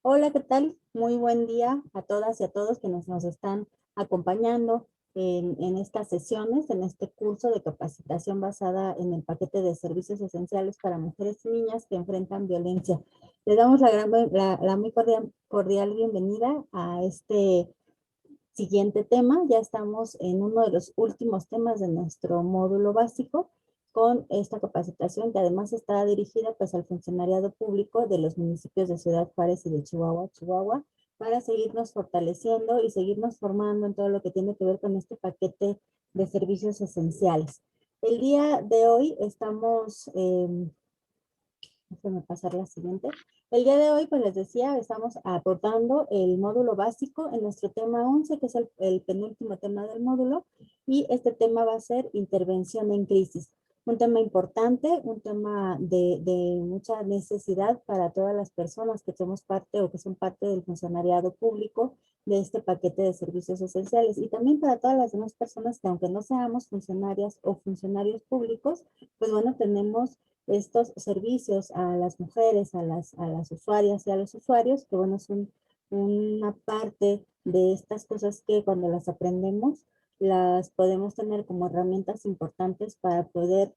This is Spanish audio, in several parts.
Hola, ¿qué tal? Muy buen día a todas y a todos que nos están acompañando en estas sesiones, en este curso de capacitación basada en el paquete de servicios esenciales para mujeres y niñas que enfrentan violencia. Les damos la muy cordial bienvenida a este siguiente tema. Ya estamos en uno de los últimos temas de nuestro módulo básico con esta capacitación que además está dirigida pues al funcionariado público de los municipios de Ciudad Juárez y de Chihuahua, para seguirnos fortaleciendo y seguirnos formando en todo lo que tiene que ver con este paquete de servicios esenciales. El día de hoy estamos déjenme pasar la siguiente. El día de hoy, pues les decía, estamos abordando el módulo básico en nuestro tema 11, que es el penúltimo tema del módulo, y este tema va a ser intervención en crisis. Un tema importante, un tema de mucha necesidad para todas las personas que somos parte o que son parte del funcionariado público de este paquete de servicios esenciales, y también para todas las demás personas que aunque no seamos funcionarias o funcionarios públicos, pues bueno, tenemos estos servicios a las mujeres, a las usuarias y a los usuarios, que bueno, son una parte de estas cosas que cuando las aprendemos, las podemos tener como herramientas importantes para poder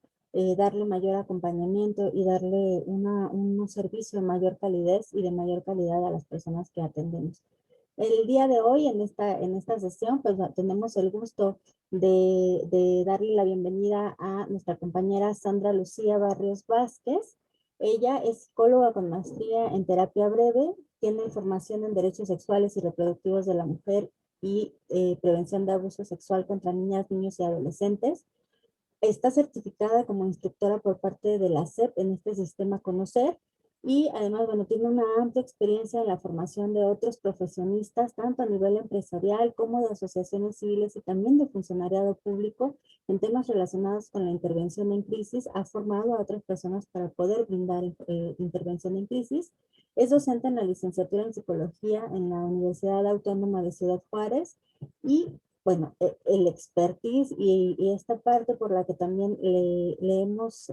darle mayor acompañamiento y darle un servicio de mayor calidez y de mayor calidad a las personas que atendemos. El día de hoy, en esta sesión, pues tenemos el gusto de darle la bienvenida a nuestra compañera Sandra Lucía Barrios Vázquez. Ella es psicóloga con maestría en terapia breve, tiene formación en derechos sexuales y reproductivos de la mujer y prevención de abuso sexual contra niñas, niños y adolescentes. Está certificada como instructora por parte de la SEP en este sistema Conocer, y además, bueno, tiene una amplia experiencia en la formación de otros profesionistas, tanto a nivel empresarial como de asociaciones civiles y también de funcionariado público en temas relacionados con la intervención en crisis. Ha formado a otras personas para poder brindar intervención en crisis. Es docente en la licenciatura en psicología en la Universidad Autónoma de Ciudad Juárez, y bueno, el expertise y esta parte por la que también le hemos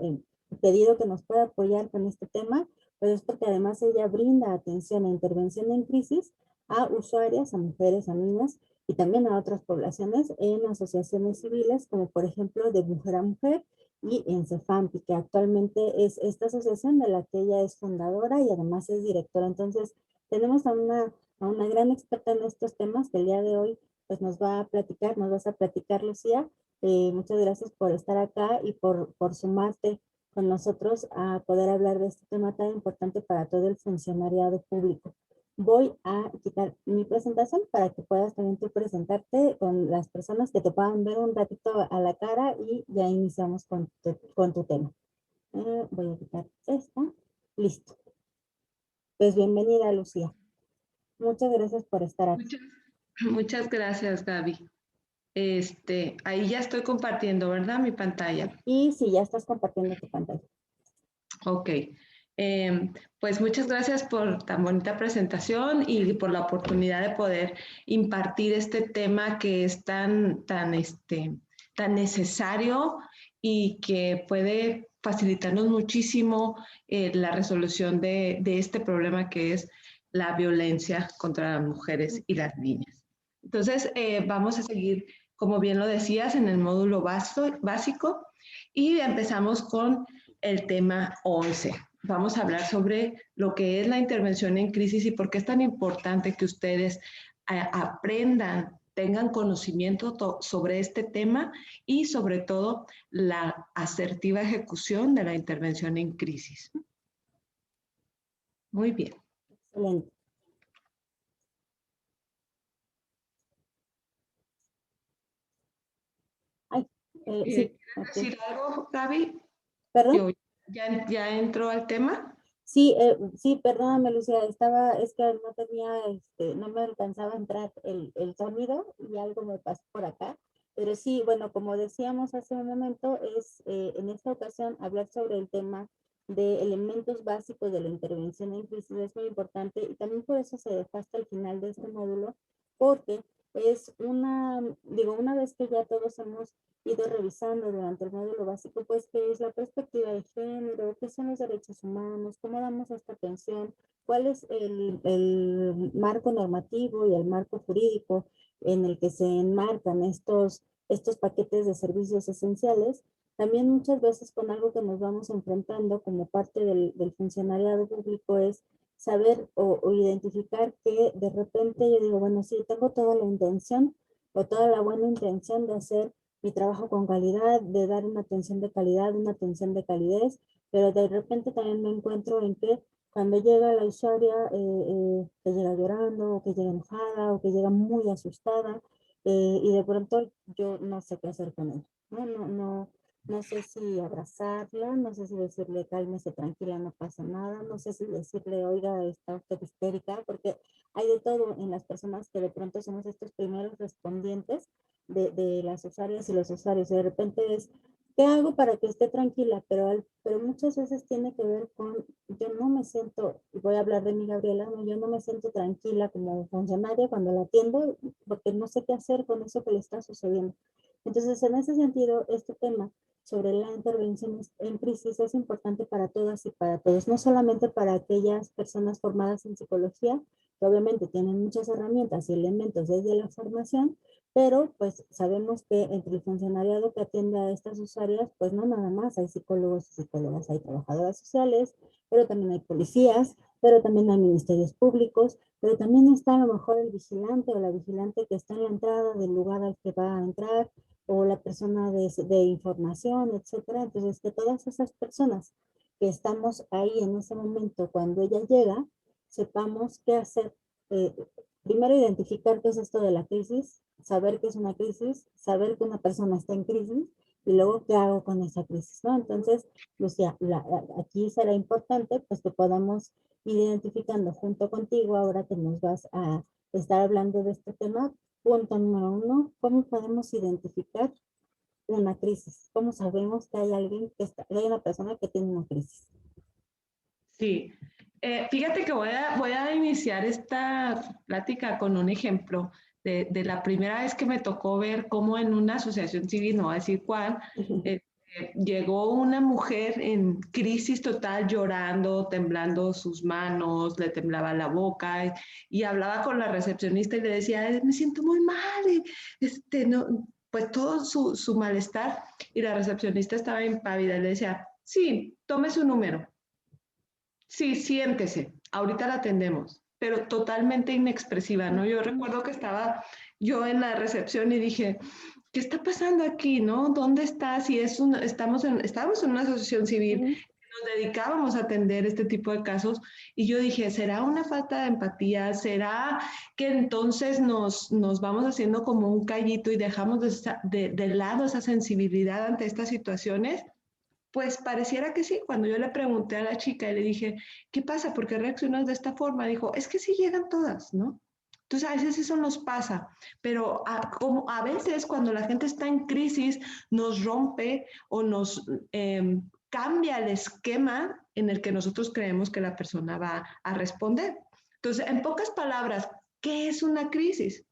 pedido que nos pueda apoyar con este tema, pues es porque además ella brinda atención e intervención en crisis a usuarias, a mujeres, a niñas y también a otras poblaciones en asociaciones civiles, como por ejemplo de Mujer a Mujer y en CEFAMPI, que actualmente es esta asociación de la que ella es fundadora y además es directora. Entonces, tenemos a una gran experta en estos temas que el día de hoy pues nos vas a platicar, Lucía. Muchas gracias por estar acá y por sumarte con nosotros a poder hablar de este tema tan importante para todo el funcionariado público. Voy a quitar mi presentación para que puedas también tú presentarte con las personas que te puedan ver un ratito a la cara, y ya iniciamos con tu tema. Voy a quitar esta. Listo. Pues bienvenida, Lucía. Muchas gracias por estar aquí. Muchas, muchas gracias, Gaby. Ahí ya estoy compartiendo, ¿verdad? Mi pantalla. Y si ya estás compartiendo tu pantalla. Ok. Pues muchas gracias por tan bonita presentación y por la oportunidad de poder impartir este tema que es tan necesario y que puede facilitarnos muchísimo la resolución de este problema que es la violencia contra las mujeres y las niñas. Entonces, vamos a seguir, como bien lo decías, en el módulo básico y empezamos con el tema 11. Vamos a hablar sobre lo que es la intervención en crisis y por qué es tan importante que ustedes aprendan, tengan conocimiento sobre este tema y sobre todo la asertiva ejecución de la intervención en crisis. Muy bien. Excelente. Ay, sí, ¿Quieres ok. decir algo, Gaby? ¿Perdón? ¿Ya entró al tema? Sí, sí, perdóname, Lucía, es que no tenía, no me alcanzaba a entrar el sonido y algo me pasó por acá. Pero sí, bueno, como decíamos hace un momento, es en esta ocasión hablar sobre el tema de elementos básicos de la intervención en crisis. Es muy importante y también por eso se dejó hasta el final de este módulo, porque es una vez que ya todos hemos ido revisando durante el módulo básico, pues, qué es la perspectiva de género, qué son los derechos humanos, cómo damos esta atención, cuál es el marco normativo y el marco jurídico en el que se enmarcan estos paquetes de servicios esenciales. También muchas veces con algo que nos vamos enfrentando como parte del funcionariado público es saber o identificar que de repente yo digo, bueno, sí, tengo toda la intención o toda la buena intención de hacer mi trabajo con calidad, de dar una atención de calidad, una atención de calidez, pero de repente también me encuentro en que cuando llega la usuaria, que llega llorando, o que llega enojada, o que llega muy asustada, y de pronto yo no sé qué hacer con ella, no sé si abrazarla, no sé si decirle cálmese, tranquila, no pasa nada, no sé si decirle, oiga, está usted histérica, porque hay de todo en las personas que de pronto somos estos primeros respondientes de las usuarias y los usuarios. Y de repente es, ¿qué hago para que esté tranquila? Pero muchas veces tiene que ver con, yo no me siento, y voy a hablar de mi Gabriela, no, yo no me siento tranquila como funcionaria cuando la atiendo porque no sé qué hacer con eso que le está sucediendo. Entonces, en ese sentido, este tema sobre la intervención en crisis es importante para todas y para todos, no solamente para aquellas personas formadas en psicología, que obviamente tienen muchas herramientas y elementos desde la formación, pero pues sabemos que entre el funcionariado que atiende a estas usuarias, pues no nada más, hay psicólogos y psicólogas, hay trabajadoras sociales, pero también hay policías, pero también hay ministerios públicos, pero también está a lo mejor el vigilante o la vigilante que está en la entrada del lugar al que va a entrar, o la persona de información, etcétera. Entonces, que todas esas personas que estamos ahí en ese momento cuando ella llega, sepamos qué hacer. Eh, Primero, identificar qué es esto de la crisis, saber qué es una crisis, saber que una persona está en crisis y luego qué hago con esa crisis, ¿no? Entonces, Lucía, aquí será importante pues que podamos ir identificando junto contigo, ahora que nos vas a estar hablando de este tema. Punto número uno, ¿cómo podemos identificar una crisis? ¿Cómo sabemos que hay alguien que hay una persona que tiene una crisis? Sí, fíjate que voy a iniciar esta plática con un ejemplo de la primera vez que me tocó ver cómo en una asociación civil, no voy a decir cuál, llegó una mujer en crisis total, llorando, temblando sus manos, le temblaba la boca y hablaba con la recepcionista y le decía, me siento muy mal, no, pues todo su malestar, y la recepcionista estaba impávida y le decía, sí, tome su número. Sí, siéntese, ahorita la atendemos, pero totalmente inexpresiva, ¿no? Yo recuerdo que estaba yo en la recepción y dije, ¿qué está pasando aquí, no? ¿Dónde estás? Si es estamos en una asociación civil, nos dedicábamos a atender este tipo de casos y yo dije, ¿será una falta de empatía? ¿Será que entonces nos vamos haciendo como un callito y dejamos de lado esa sensibilidad ante estas situaciones? Pues pareciera que sí. Cuando yo le pregunté a la chica y le dije, ¿qué pasa? ¿Por qué reaccionas de esta forma? Dijo, es que sí llegan todas, ¿no? Entonces a veces eso nos pasa, pero como a veces cuando la gente está en crisis nos rompe o nos cambia el esquema en el que nosotros creemos que la persona va a responder. Entonces, en pocas palabras, ¿qué es una crisis?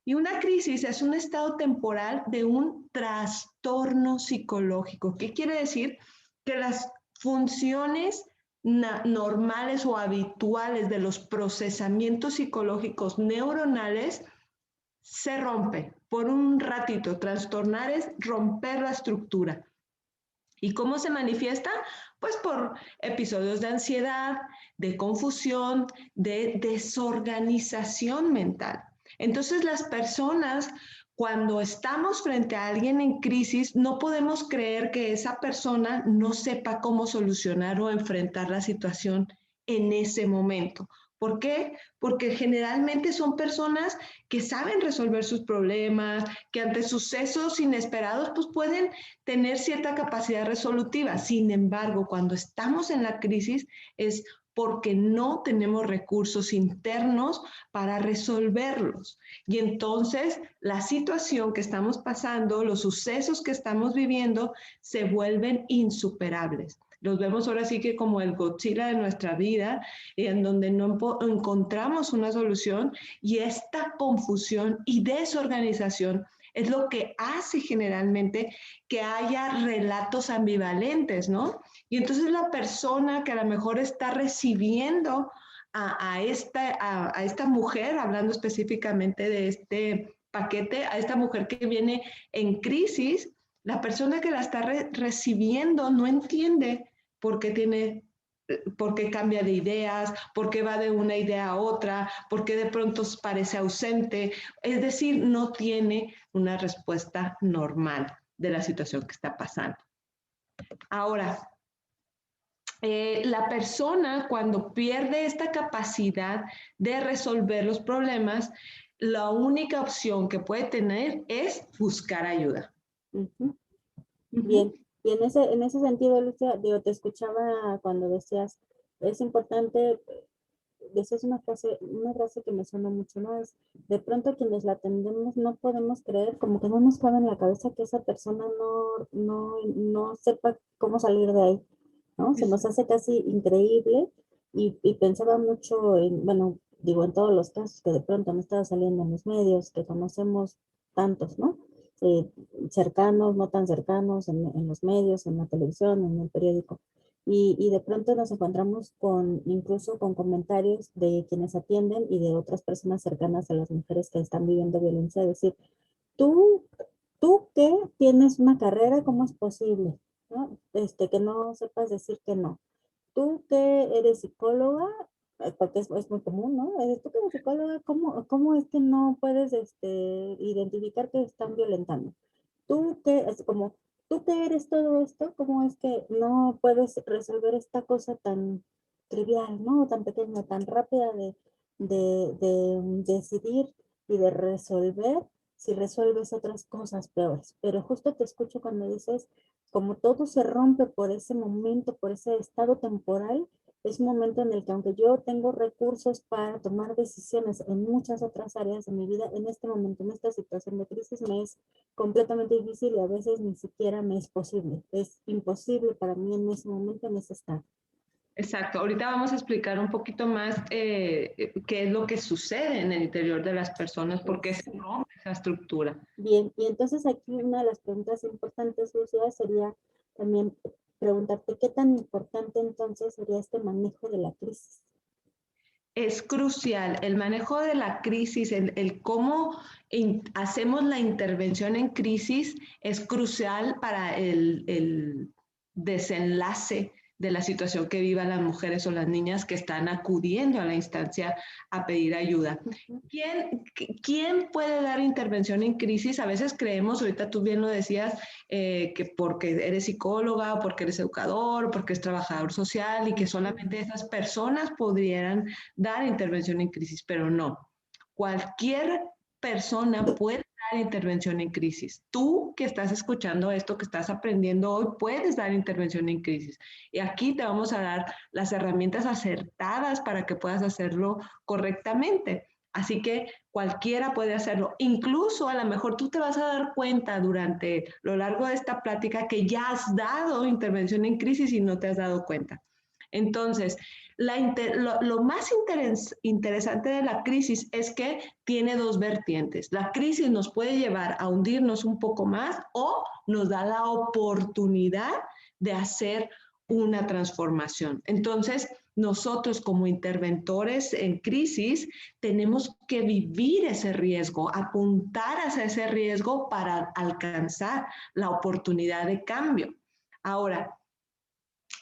Y una crisis es un estado temporal de un trastorno psicológico. ¿Qué quiere decir? Que las funciones normales o habituales de los procesamientos psicológicos neuronales se rompen por un ratito. Trastornar es romper la estructura. ¿Y cómo se manifiesta? Pues por episodios de ansiedad, de confusión, de desorganización mental. Entonces las personas, cuando estamos frente a alguien en crisis, no podemos creer que esa persona no sepa cómo solucionar o enfrentar la situación en ese momento. ¿Por qué? Porque generalmente son personas que saben resolver sus problemas, que ante sucesos inesperados pues pueden tener cierta capacidad resolutiva. Sin embargo, cuando estamos en la crisis es porque no tenemos recursos internos para resolverlos. Y entonces la situación que estamos pasando, los sucesos que estamos viviendo, se vuelven insuperables. Los vemos ahora sí que como el Godzilla de nuestra vida, en donde no encontramos una solución y esta confusión y desorganización es lo que hace generalmente que haya relatos ambivalentes, ¿no? Y entonces la persona que a lo mejor está recibiendo a esta mujer, hablando específicamente de este paquete, a esta mujer que viene en crisis, la persona que la está recibiendo no entiende por qué tiene, por qué cambia de ideas, por qué va de una idea a otra, por qué de pronto parece ausente, es decir, no tiene una respuesta normal de la situación que está pasando. Ahora, la persona cuando pierde esta capacidad de resolver los problemas, la única opción que puede tener es buscar ayuda. Bien, y en ese sentido, Lucia, digo, te escuchaba cuando decías, es importante, decías una frase que me suena mucho, ¿no? Es, de pronto quienes la atendemos no podemos creer, como que no nos cabe en la cabeza que esa persona no sepa cómo salir de ahí, ¿no? Se nos hace casi increíble y pensaba mucho en, bueno, digo, en todos los casos que de pronto han estado saliendo en los medios, que conocemos tantos, ¿no? Eh, cercanos, no tan cercanos, en los medios, en la televisión, en el periódico. Y de pronto nos encontramos con, incluso con comentarios de quienes atienden y de otras personas cercanas a las mujeres que están viviendo violencia, decir, tú, tú que tienes una carrera, ¿cómo es posible? ¿No? Que no sepas decir que no. Tú que eres psicóloga, porque es muy común, ¿no? Tú que eres psicóloga, ¿cómo es que no puedes identificar que están violentando? Tú que, es como, tú que eres todo esto, ¿cómo es que no puedes resolver esta cosa tan trivial, ¿no? Tan pequeña, tan rápida de decidir y de resolver si resuelves otras cosas peores. Pero justo te escucho cuando dices, como todo se rompe por ese momento, por ese estado temporal, es un momento en el que aunque yo tengo recursos para tomar decisiones en muchas otras áreas de mi vida, en este momento, en esta situación de crisis, me es completamente difícil y a veces ni siquiera me es posible. Es imposible para mí en ese momento, en ese estado. Exacto. Ahorita vamos a explicar un poquito más qué es lo que sucede en el interior de las personas, por qué se Sí. rompe esa estructura. Bien, y entonces aquí una de las preguntas importantes, Lucía, sería también preguntarte qué tan importante entonces sería este manejo de la crisis. Es crucial el manejo de la crisis, el cómo hacemos la intervención en crisis es crucial para el desenlace de la situación que vivan las mujeres o las niñas que están acudiendo a la instancia a pedir ayuda. ¿Quién puede dar intervención en crisis? A veces creemos, ahorita tú bien lo decías, que porque eres psicóloga, o porque eres educador, o porque eres trabajador social y que solamente esas personas podrían dar intervención en crisis, pero no. Cualquier persona puede dar intervención en crisis. Tú que estás escuchando esto, que estás aprendiendo hoy, puedes dar intervención en crisis. Y aquí te vamos a dar las herramientas acertadas para que puedas hacerlo correctamente. Así que cualquiera puede hacerlo. Incluso a lo mejor tú te vas a dar cuenta durante lo largo de esta plática que ya has dado intervención en crisis y no te has dado cuenta. Entonces, lo más interesante de la crisis es que tiene dos vertientes. La crisis nos puede llevar a hundirnos un poco más o nos da la oportunidad de hacer una transformación. Entonces, nosotros como interventores en crisis tenemos que vivir ese riesgo, apuntar hacia ese riesgo para alcanzar la oportunidad de cambio. Ahora,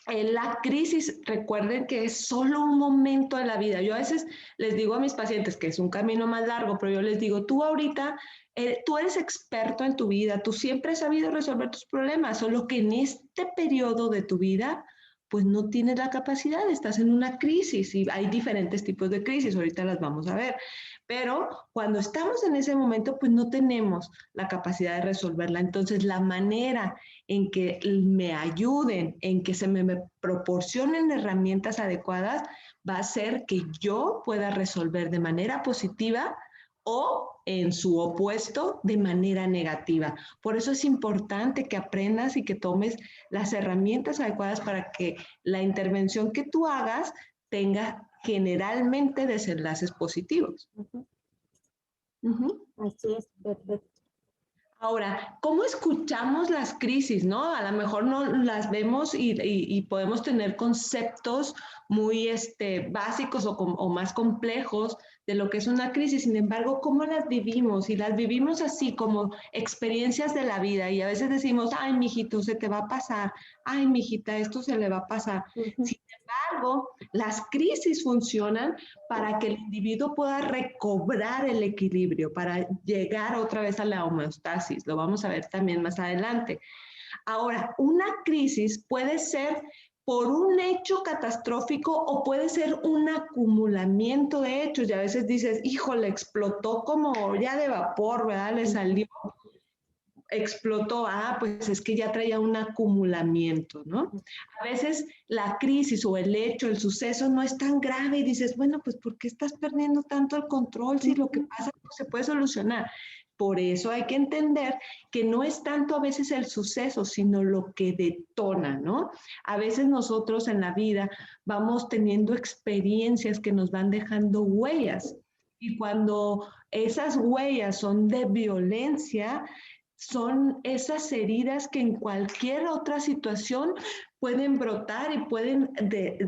la crisis, recuerden que es solo un momento de la vida. Yo a veces les digo a mis pacientes que es un camino más largo, pero yo les digo, tú ahorita, tú eres experto en tu vida, tú siempre has sabido resolver tus problemas, solo que en este periodo de tu vida, pues no tienes la capacidad, estás en una crisis y hay diferentes tipos de crisis, ahorita las vamos a ver. Pero cuando estamos en ese momento, pues no tenemos la capacidad de resolverla. Entonces, la manera en que me ayuden, en que se me proporcionen herramientas adecuadas, va a ser que yo pueda resolver de manera positiva o en su opuesto de manera negativa. Por eso es importante que aprendas y que tomes las herramientas adecuadas para que la intervención que tú hagas tenga generalmente desenlaces positivos. Así es, perfecto. Ahora, ¿cómo escuchamos las crisis, no? A lo mejor no las vemos y podemos tener conceptos muy básicos o más complejos de lo que es una crisis. Sin embargo, ¿cómo las vivimos? Y las vivimos así como experiencias de la vida. Y a veces decimos, ay, mijito, se te va a pasar. Ay, mijita, esto se le va a pasar. Ujú. Sin embargo, las crisis funcionan para que el individuo pueda recobrar el equilibrio, para llegar otra vez a la homeostasis. Lo vamos a ver también más adelante. Ahora, una crisis puede ser por un hecho catastrófico o puede ser un acumulamiento de hechos. Y a veces dices, híjole, explotó como olla de vapor, ¿verdad? Le salió, explotó, pues es que ya traía un acumulamiento, ¿no? A veces la crisis o el hecho, el suceso no es tan grave y dices, bueno, pues ¿por qué estás perdiendo tanto el control si lo que pasa pues, se puede solucionar? Por eso hay que entender que no es tanto a veces el suceso, sino lo que detona, ¿no? A veces nosotros en la vida vamos teniendo experiencias que nos van dejando huellas y cuando esas huellas son de violencia, son esas heridas que en cualquier otra situación pueden brotar y pueden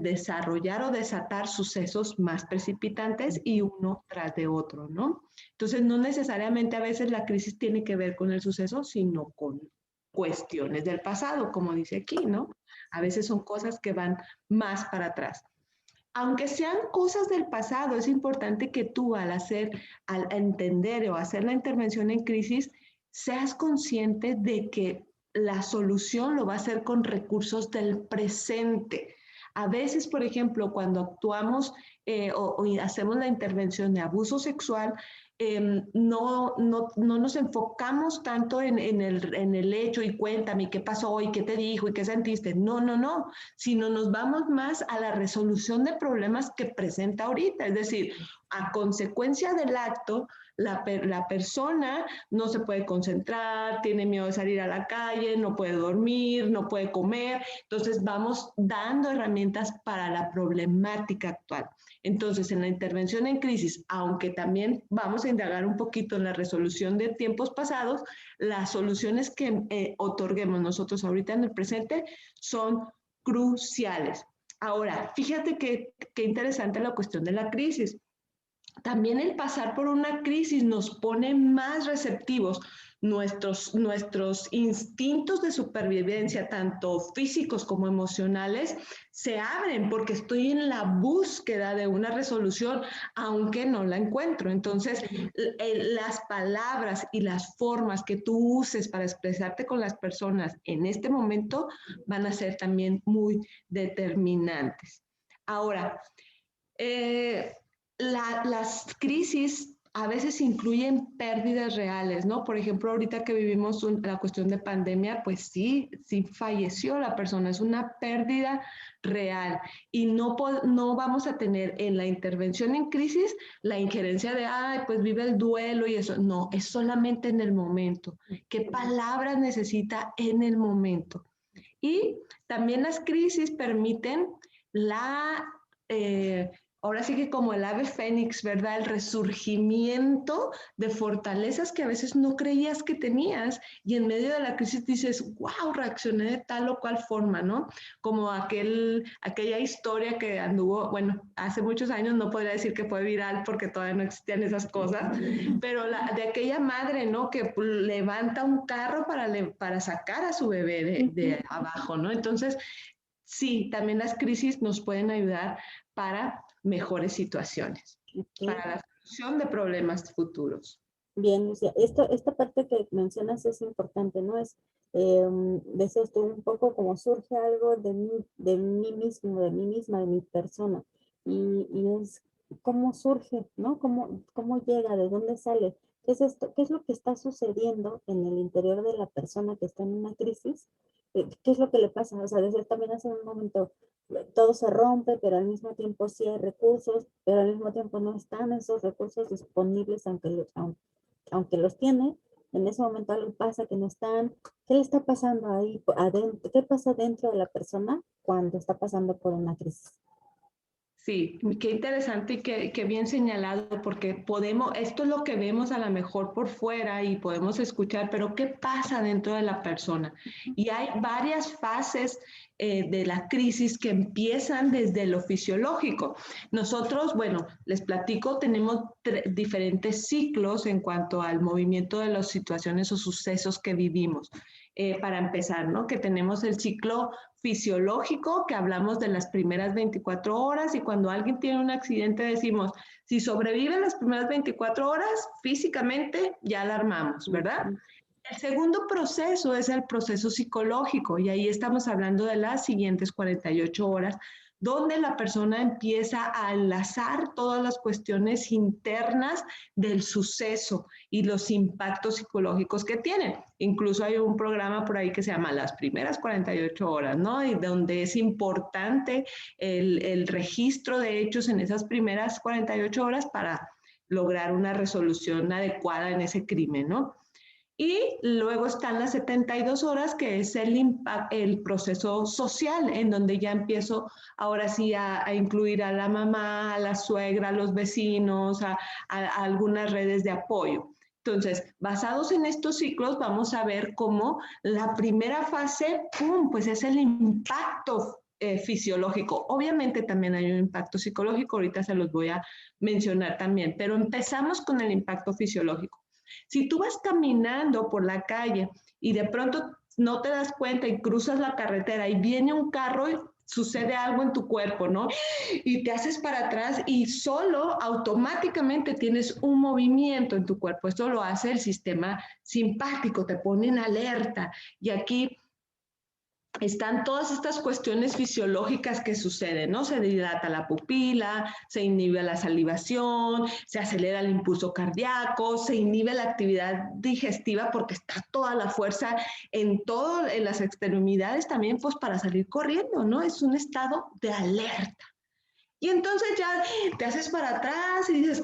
desarrollar o desatar sucesos más precipitantes y uno tras de otro, ¿no? Entonces, no necesariamente a veces la crisis tiene que ver con el suceso, sino con cuestiones del pasado, como dice aquí, ¿no? A veces son cosas que van más para atrás. Aunque sean cosas del pasado, es importante que tú al entender o hacer la intervención en crisis, seas consciente de que la solución lo va a hacer con recursos del presente. A veces, por ejemplo, cuando actuamos o hacemos la intervención de abuso sexual, no nos enfocamos tanto en el hecho y cuéntame qué pasó y qué te dijo y qué sentiste. No, no, no, sino nos vamos más a la resolución de problemas que presenta ahorita. Es decir, a consecuencia del acto, la persona no se puede concentrar, tiene miedo de salir a la calle, no puede dormir, no puede comer. Entonces vamos dando herramientas para la problemática actual. Entonces, en la intervención en crisis, aunque también vamos a indagar un poquito en la resolución de tiempos pasados, las soluciones que otorguemos nosotros ahorita en el presente son cruciales. Ahora, fíjate qué interesante la cuestión de la crisis. También el pasar por una crisis nos pone más receptivos. Nuestros instintos de supervivencia, tanto físicos como emocionales, se abren porque estoy en la búsqueda de una resolución, aunque no la encuentro. Entonces, las palabras y las formas que tú uses para expresarte con las personas en este momento van a ser también muy determinantes. Ahora, eh, las crisis a veces incluyen pérdidas reales, ¿no? Por ejemplo, ahorita que vivimos la cuestión de pandemia, pues sí, sí falleció la persona, es una pérdida real y no vamos a tener en la intervención en crisis la injerencia de, ay, pues vive el duelo y eso. No, es solamente en el momento. ¿Qué palabras necesita en el momento? Y también las crisis permiten la, eh, ahora sí que como el ave fénix, ¿verdad? El resurgimiento de fortalezas que a veces no creías que tenías y en medio de la crisis dices, wow, reaccioné de tal o cual forma, ¿no? Como aquella historia que anduvo, bueno, hace muchos años no podría decir que fue viral porque todavía no existían esas cosas, pero de aquella madre, ¿no? Que levanta un carro para sacar a su bebé de abajo, ¿no? Entonces, sí, también las crisis nos pueden ayudar para mejores situaciones, Ok. para la solución de problemas futuros. Bien, Lucia, esta parte que mencionas es importante, ¿no? Decías tú un poco como surge algo de mí mismo, de mí misma, de mi persona. Y es cómo surge, ¿no? Cómo llega, de dónde sale. ¿Qué es esto? ¿Qué es lo que está sucediendo en el interior de la persona que está en una crisis? ¿Qué es lo que le pasa? O sea, decir también hace un momento, todo se rompe, pero al mismo tiempo sí hay recursos, pero al mismo tiempo no están esos recursos disponibles, aunque los tiene, en ese momento algo pasa que no están. ¿Qué le está pasando ahí adentro? ¿Qué pasa dentro de la persona cuando está pasando por una crisis? Sí, qué interesante y qué bien señalado, porque podemos, esto es lo que vemos a lo mejor por fuera y podemos escuchar, pero ¿qué pasa dentro de la persona? Y hay varias fases de la crisis que empiezan desde lo fisiológico. Nosotros, bueno, les platico, tenemos diferentes ciclos en cuanto al movimiento de las situaciones o sucesos que vivimos. Para empezar, ¿no? Que tenemos el ciclo fisiológico, que hablamos de las primeras 24 horas, y cuando alguien tiene un accidente decimos, si sobrevive las primeras 24 horas, físicamente ya la armamos, ¿verdad? El segundo proceso es el proceso psicológico, y ahí estamos hablando de las siguientes 48 horas, donde la persona empieza a enlazar todas las cuestiones internas del suceso y los impactos psicológicos que tienen. Incluso hay un programa por ahí que se llama Las primeras 48 horas, ¿no? Y donde es importante el registro de hechos en esas primeras 48 horas para lograr una resolución adecuada en ese crimen, ¿no? Y luego están las 72 horas, que es el proceso social, en donde ya empiezo ahora sí a incluir a la mamá, a la suegra, a los vecinos, a algunas redes de apoyo. Entonces, basados en estos ciclos, vamos a ver cómo la primera fase, ¡pum!, pues es el impacto fisiológico. Obviamente también hay un impacto psicológico, ahorita se los voy a mencionar también, pero empezamos con el impacto fisiológico. Si tú vas caminando por la calle y de pronto no te das cuenta y cruzas la carretera y viene un carro y sucede algo en tu cuerpo, ¿no? Y te haces para atrás y solo automáticamente tienes un movimiento en tu cuerpo. Esto lo hace el sistema simpático, te pone en alerta. Y aquí están todas estas cuestiones fisiológicas que suceden, ¿no? Se dilata la pupila, se inhibe la salivación, se acelera el impulso cardíaco, se inhibe la actividad digestiva porque está toda la fuerza en las extremidades también, pues para salir corriendo, ¿no? Es un estado de alerta. Y entonces ya te haces para atrás y dices,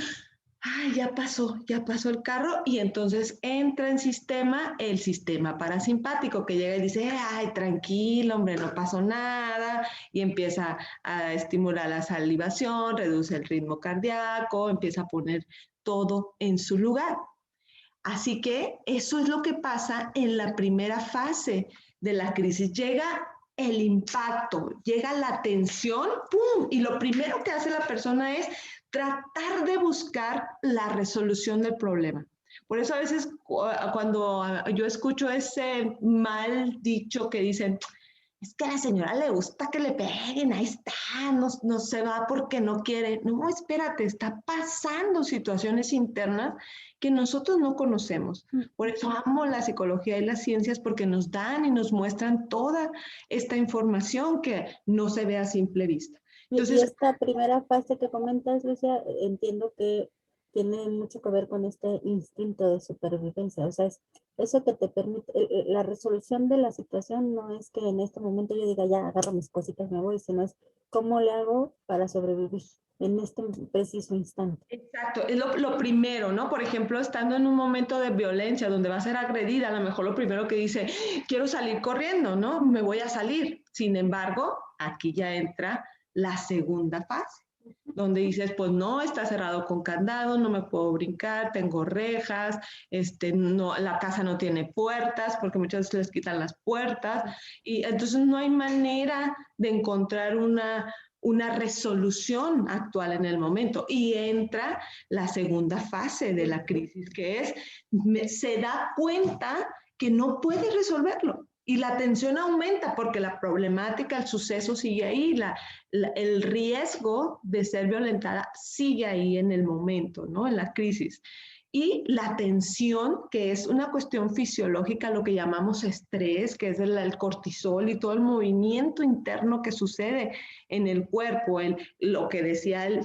ay, ya pasó el carro, y entonces entra en sistema el sistema parasimpático que llega y dice, ay, tranquilo, hombre, no pasó nada, y empieza a estimular la salivación, reduce el ritmo cardíaco, empieza a poner todo en su lugar. Así que eso es lo que pasa en la primera fase de la crisis. Llega el impacto, llega la tensión, ¡pum! Y lo primero que hace la persona es tratar de buscar la resolución del problema. Por eso a veces cuando yo escucho ese mal dicho que dicen, es que a la señora le gusta que le peguen, ahí está, no se va porque no quiere. No, espérate, está pasando situaciones internas que nosotros no conocemos. Por eso amo la psicología y las ciencias, porque nos dan y nos muestran toda esta información que no se ve a simple vista. Y Entonces, esta primera fase que comentas, Lucia, entiendo que tiene mucho que ver con este instinto de supervivencia. O sea, es eso que te permite, la resolución de la situación no es que en este momento yo diga, ya agarro mis cositas, me voy, sino es cómo le hago para sobrevivir en este preciso instante. exacto, es lo primero, ¿no? Por ejemplo, estando en un momento de violencia donde va a ser agredida, a lo mejor lo primero que dice, quiero salir corriendo, ¿no? Me voy a salir. Sin embargo, aquí ya entra la segunda fase, donde dices, pues no, está cerrado con candado, no me puedo brincar, tengo rejas, no, la casa no tiene puertas, porque muchas veces les quitan las puertas, y entonces no hay manera de encontrar una resolución actual en el momento. Y entra la segunda fase de la crisis, que es, se da cuenta que no puede resolverlo. Y la tensión aumenta porque la problemática, el suceso sigue ahí, el riesgo de ser violentada sigue ahí en el momento, ¿no? En la crisis. Y la tensión, que es una cuestión fisiológica, lo que llamamos estrés, que es el cortisol y todo el movimiento interno que sucede en el cuerpo, lo que decía el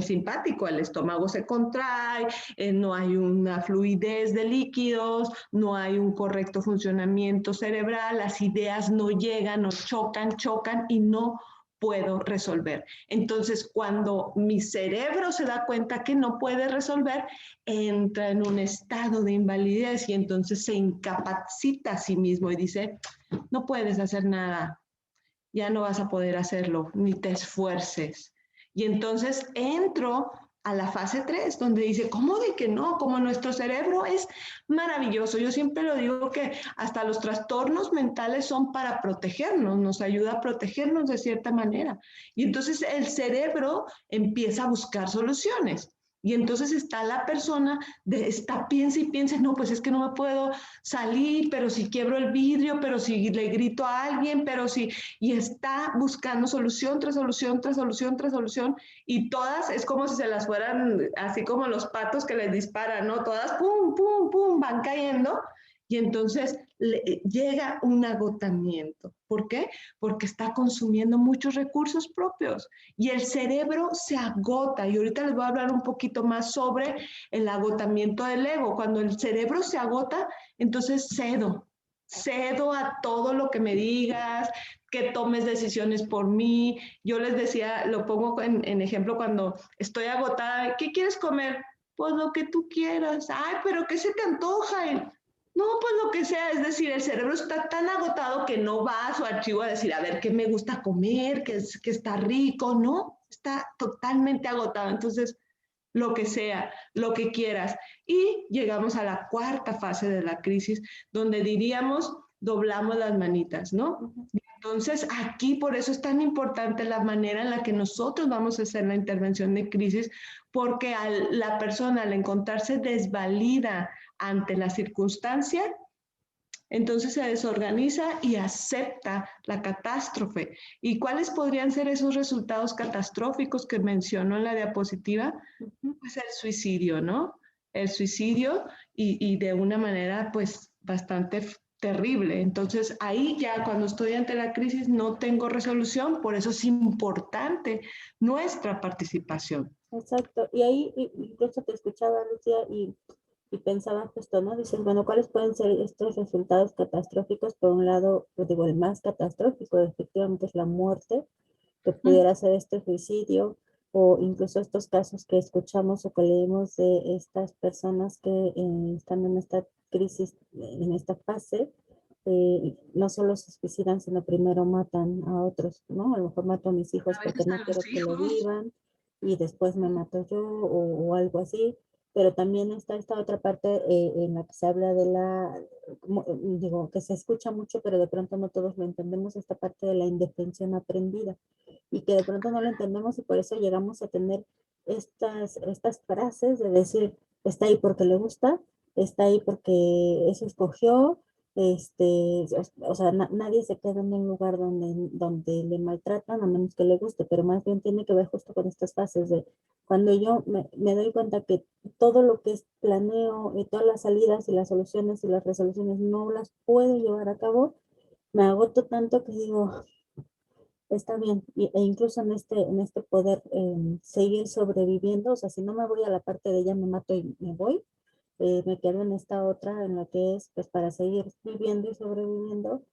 simpático, el estómago se contrae, no hay una fluidez de líquidos, no hay un correcto funcionamiento cerebral, las ideas no llegan, no chocan y no puedo resolver. Entonces, cuando mi cerebro se da cuenta que no puede resolver, entra en un estado de invalidez y entonces se incapacita a sí mismo y dice, no puedes hacer nada, ya no vas a poder hacerlo, ni te esfuerces. Y entonces entro a la fase 3, donde dice, ¿cómo de que no? Como nuestro cerebro es maravilloso. Yo siempre lo digo que hasta los trastornos mentales son para protegernos, nos ayuda a protegernos de cierta manera. Y entonces el cerebro empieza a buscar soluciones. Y entonces está la persona, piensa y piensa, no, pues es que no me puedo salir, pero si quiebro el vidrio, pero si le grito a alguien, pero si, y está buscando solución tras solución, tras solución, tras solución, y todas es como si se las fueran, así como los patos que les disparan, ¿no? Todas, pum, pum, pum, van cayendo, y entonces llega un agotamiento. ¿Por qué? Porque está consumiendo muchos recursos propios y el cerebro se agota. Y ahorita les voy a hablar un poquito más sobre el agotamiento del ego. Cuando el cerebro se agota, entonces cedo a todo lo que me digas, que tomes decisiones por mí. Yo les decía, lo pongo en ejemplo cuando estoy agotada, ¿qué quieres comer? Pues lo que tú quieras. Ay, pero ¿qué se te antoja? No, pues lo que sea, es decir, el cerebro está tan agotado que no va a su archivo a decir, a ver, ¿qué me gusta comer? ¿Qué está rico? No, está totalmente agotado. Entonces, lo que sea, lo que quieras. Y llegamos a la cuarta fase de la crisis, donde diríamos, doblamos las manitas, ¿no? Entonces, aquí por eso es tan importante la manera en la que nosotros vamos a hacer la intervención de crisis, porque la persona al encontrarse desvalida ante la circunstancia, entonces se desorganiza y acepta la catástrofe. ¿Y cuáles podrían ser esos resultados catastróficos que menciono en la diapositiva? Pues el suicidio, ¿no? El suicidio y de una manera pues bastante terrible. Entonces ahí ya cuando estoy ante la crisis no tengo resolución, por eso es importante nuestra participación. Exacto. Y ahí incluso te escuchaba, Lucía, y pensaba justo, ¿no? Dices, bueno, ¿cuáles pueden ser estos resultados catastróficos? Por un lado, pues digo, el más catastrófico efectivamente es la muerte, que pudiera ser este suicidio, o incluso estos casos que escuchamos o que leemos de estas personas que están en esta crisis, en esta fase, no solo se suicidan, sino primero matan a otros, ¿no? A lo mejor mato a mis hijos A porque veces a no quiero los que lo hijos. vivan y después me mato yo o algo así. Pero también está esta otra parte en la que se habla de digo, que se escucha mucho, pero de pronto no todos lo entendemos, esta parte de la indefensión aprendida y que de pronto no lo entendemos y por eso llegamos a tener estas frases de decir, está ahí porque le gusta, está ahí porque eso escogió, o sea, nadie se queda en un lugar donde le maltratan a menos que le guste, pero más bien tiene que ver justo con estas fases de cuando yo me doy cuenta que todo lo que es planeo y todas las salidas y las soluciones y las resoluciones no las puedo llevar a cabo, me agoto tanto que digo, está bien, e incluso en este poder seguir sobreviviendo, o sea, si no me voy a la parte de ya me mato y me voy, me quedo en esta otra en la que es, pues para seguir viviendo y sobreviviendo,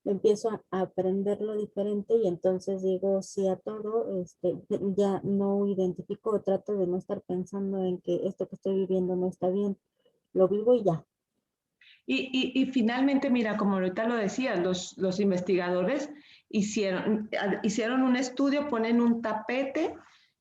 empiezo a aprender lo diferente y entonces digo sí a todo, ya no identifico o trato de no estar pensando en que esto que estoy viviendo no está bien, lo vivo y ya. Y finalmente, mira, como ahorita lo decía, los investigadores hicieron un estudio, ponen un tapete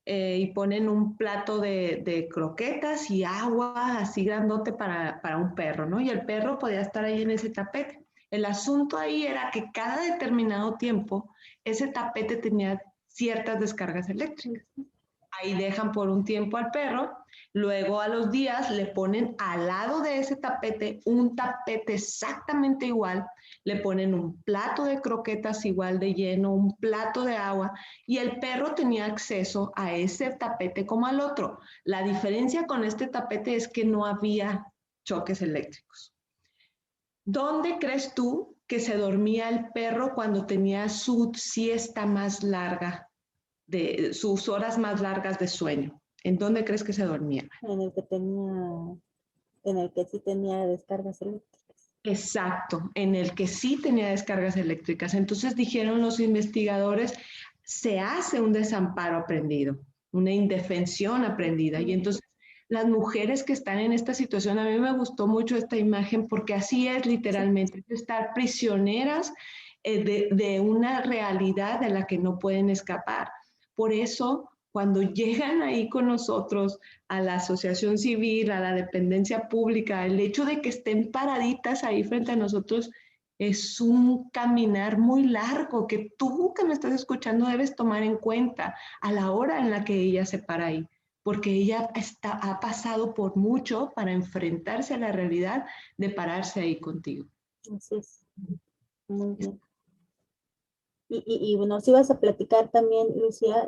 y ponen un plato de croquetas y agua así grandote para un perro, ¿no? Y el perro podía estar ahí en ese tapete. El asunto ahí era que cada determinado tiempo ese tapete tenía ciertas descargas eléctricas. Ahí dejan por un tiempo al perro, luego a los días le ponen al lado de ese tapete un tapete exactamente igual, le ponen un plato de croquetas igual de lleno, un plato de agua y el perro tenía acceso a ese tapete como al otro. La diferencia con este tapete es que no había choques eléctricos. ¿Dónde crees tú que se dormía el perro cuando tenía su siesta más larga, de sus horas más largas de sueño? ¿En dónde crees que se dormía? En el que en el que sí tenía descargas eléctricas. Exacto, en el que sí tenía descargas eléctricas. Entonces dijeron los investigadores, se hace un desamparo aprendido, una indefensión aprendida. Y entonces las mujeres que están en esta situación, a mí me gustó mucho esta imagen porque así es literalmente, estar prisioneras de una realidad de la que no pueden escapar. Por eso cuando llegan ahí con nosotros a la asociación civil, a la dependencia pública, el hecho de que estén paraditas ahí frente a nosotros es un caminar muy largo que tú que me estás escuchando debes tomar en cuenta a la hora en la que ella se para ahí, porque ella ha pasado por mucho para enfrentarse a la realidad de pararse ahí contigo. Así es. Muy bien. Y bueno, si vas a platicar también, Lucía,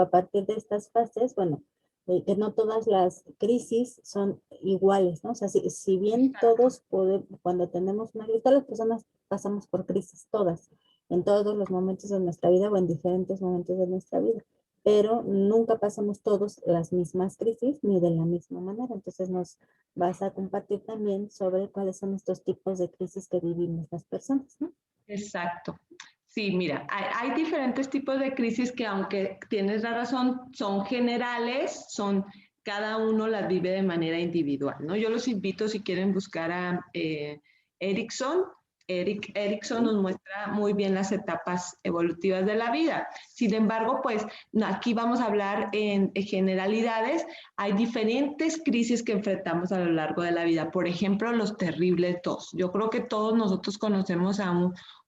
a partir de estas fases, bueno, que no todas las crisis son iguales, ¿no? O sea, si bien todos podemos, cuando tenemos una crisis, todas las personas pasamos por crisis, todas, en todos los momentos de nuestra vida o en diferentes momentos de nuestra vida, pero nunca pasamos todos las mismas crisis ni de la misma manera. Entonces nos vas a compartir también sobre cuáles son estos tipos de crisis que vivimos las personas, ¿no? Exacto. Sí, mira, hay diferentes tipos de crisis que aunque tienes la razón, son generales, cada uno las vive de manera individual, ¿no? Yo los invito, si quieren buscar a Erickson. Erickson nos muestra muy bien las etapas evolutivas de la vida. Sin embargo, pues aquí vamos a hablar en generalidades. Hay diferentes crisis que enfrentamos a lo largo de la vida. Por ejemplo, los terribles dos. Yo creo que todos nosotros conocemos a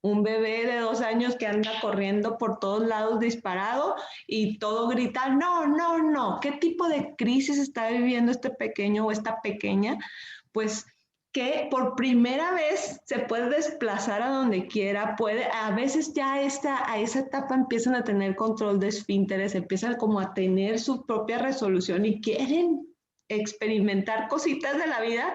un bebé de 2 años que anda corriendo por todos lados disparado y todo grita, no, no, no. ¿Qué tipo de crisis está viviendo este pequeño o esta pequeña? Pues que por primera vez se puede desplazar a donde quiera, a veces ya a esa etapa empiezan a tener control de esfínteres, empiezan como a tener su propia resolución y quieren experimentar cositas de la vida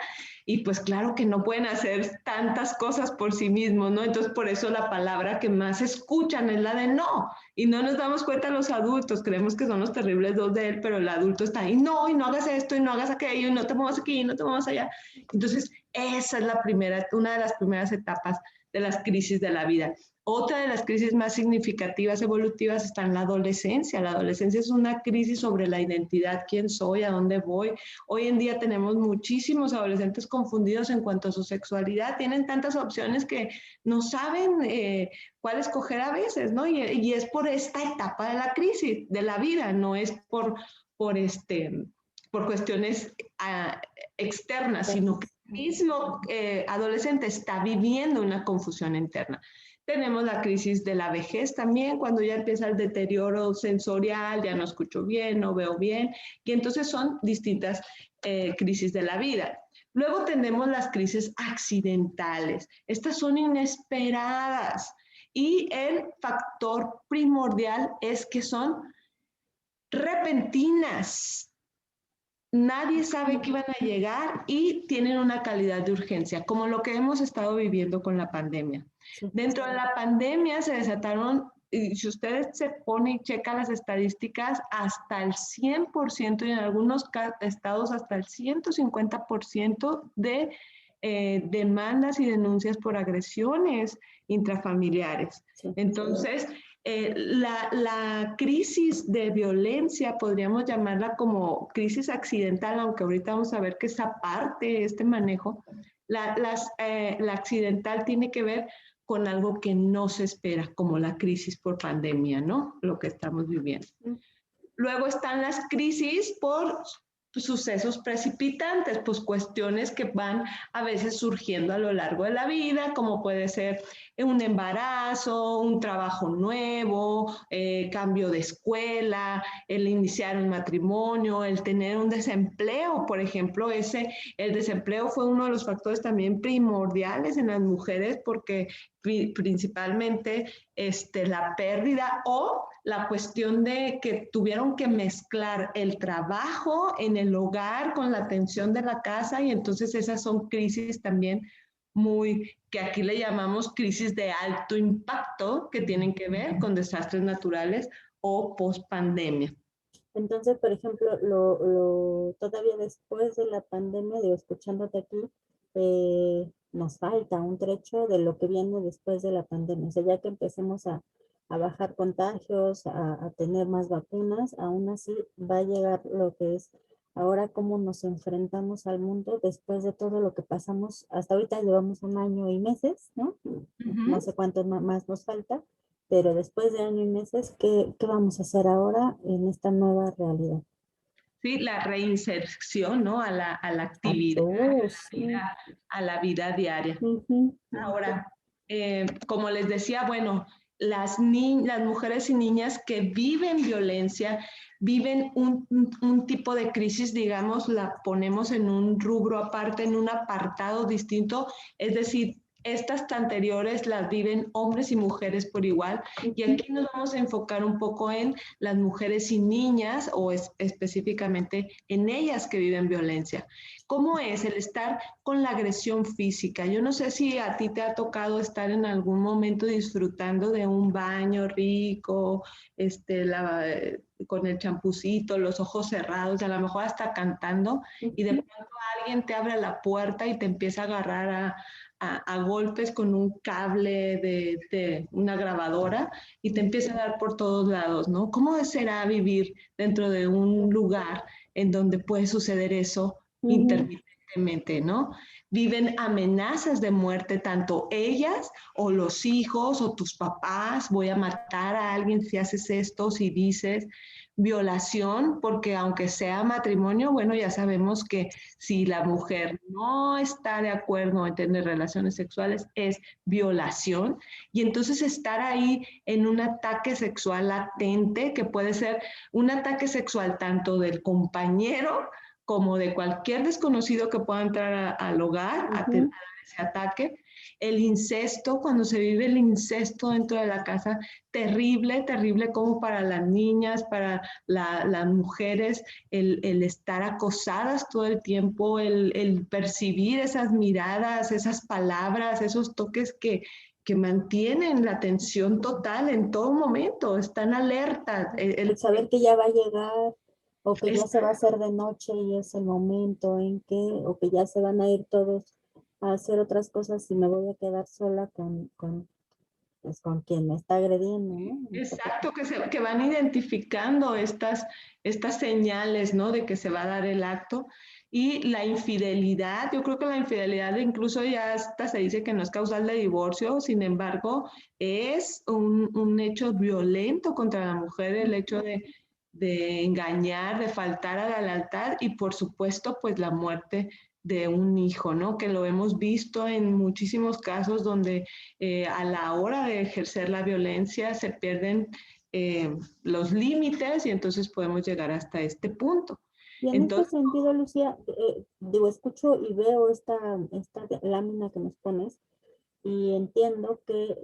y pues claro que no pueden hacer tantas cosas por sí mismos, ¿no? Entonces por eso la palabra que más escuchan es la de no, y no nos damos cuenta los adultos, creemos que son los terribles dos de él, pero el adulto está ahí, no, y no hagas esto, y no hagas aquello, y no te muevas aquí, y no te muevas allá. Entonces esa es una de las primeras etapas de las crisis de la vida. Otra de las crisis más significativas evolutivas está en la adolescencia. La adolescencia es una crisis sobre la identidad, quién soy, a dónde voy. Hoy en día tenemos muchísimos adolescentes confundidos en cuanto a su sexualidad. Tienen tantas opciones que no saben cuál escoger a veces, ¿no? Y es por esta etapa de la crisis de la vida, no es por cuestiones externas, sino que el mismo adolescente está viviendo una confusión interna. Tenemos la crisis de la vejez también, cuando ya empieza el deterioro sensorial, ya no escucho bien, no veo bien, y entonces son distintas crisis de la vida. Luego tenemos las crisis accidentales. Estas son inesperadas y el factor primordial es que son repentinas. Nadie sabe que iban a llegar y tienen una calidad de urgencia, como lo que hemos estado viviendo con la pandemia. Sí. Dentro de la pandemia se desataron, y si ustedes se ponen y checan las estadísticas, hasta el 100% y en algunos estados hasta el 150% de demandas y denuncias por agresiones intrafamiliares. Sí. Entonces, la crisis de violencia, podríamos llamarla como crisis accidental, aunque ahorita vamos a ver que esa parte, este manejo, la accidental tiene que ver con algo que no se espera, como la crisis por pandemia, ¿no? Lo que estamos viviendo. Luego están las crisis por sucesos precipitantes, pues cuestiones que van a veces surgiendo a lo largo de la vida, como puede ser un embarazo, un trabajo nuevo, cambio de escuela, el iniciar un matrimonio, el tener un desempleo, por ejemplo, el desempleo fue uno de los factores también primordiales en las mujeres porque principalmente la pérdida o la cuestión de que tuvieron que mezclar el trabajo en el hogar con la atención de la casa y entonces esas son crisis también que aquí le llamamos crisis de alto impacto que tienen que ver con desastres naturales o post-pandemia. Entonces, por ejemplo, todavía después de la pandemia, digo, escuchándote aquí, nos falta un trecho de lo que viene después de la pandemia. O sea, ya que empecemos a bajar contagios, a tener más vacunas, aún así va a llegar lo que es ahora cómo nos enfrentamos al mundo después de todo lo que pasamos. Hasta ahorita llevamos un año y meses, ¿no? No sé cuántos más nos falta, pero después de años y meses, ¿qué vamos a hacer ahora en esta nueva realidad? Sí, la reinserción, ¿no? A la A actividad, todos, sí. a la vida diaria. Ujú. Ahora, como les decía, bueno, las mujeres y niñas que viven violencia, viven un tipo de crisis, digamos, la ponemos en un rubro aparte, en un apartado distinto, es decir, estas anteriores las viven hombres y mujeres por igual, y Ujú. aquí nos vamos a enfocar un poco en las mujeres y niñas, o específicamente en ellas que viven violencia. ¿Cómo es el estar con la agresión física? Yo no sé si a ti te ha tocado estar en algún momento disfrutando de un baño rico, con el champucito, los ojos cerrados, a lo mejor hasta cantando, y de Ujú. pronto alguien te abre la puerta y te empieza a agarrar a golpes con un cable de una grabadora y te empieza a dar por todos lados, ¿no? ¿Cómo será vivir dentro de un lugar en donde puede suceder eso Ujú. intermitentemente, ¿no? Viven amenazas de muerte, tanto ellas o los hijos o tus papás, voy a matar a alguien si haces esto, si dices, violación, porque aunque sea matrimonio, bueno, ya sabemos que si la mujer no está de acuerdo en tener relaciones sexuales, es violación. Y entonces estar ahí en un ataque sexual latente, que puede ser un ataque sexual tanto del compañero como de cualquier desconocido que pueda entrar al hogar a tener Ujú. ese ataque. El incesto, cuando se vive el incesto dentro de la casa, terrible, terrible como para las niñas, para las mujeres, el estar acosadas todo el tiempo, el percibir esas miradas, esas palabras, esos toques que mantienen la atención total en todo momento, están alertas. El saber que ya va a llegar o que ya Es se va a hacer de noche y es el momento en que, o que ya se van a ir todos a hacer otras cosas y me voy a quedar sola pues, con quien me está agrediendo, ¿no? exacto, que van identificando estas señales, ¿no? De que se va a dar el acto. Y la infidelidad, yo creo que la infidelidad incluso ya hasta se dice que no es causal de divorcio, sin embargo, es un hecho violento contra la mujer, el hecho de engañar, de faltar a la lealtad y por supuesto, pues la muerte de un hijo, ¿no? Que lo hemos visto en muchísimos casos donde a la hora de ejercer la violencia se pierden los límites y entonces podemos llegar hasta este punto. Y en este Entonces, sentido, Lucía, digo, escucho y veo esta lámina que nos pones y entiendo que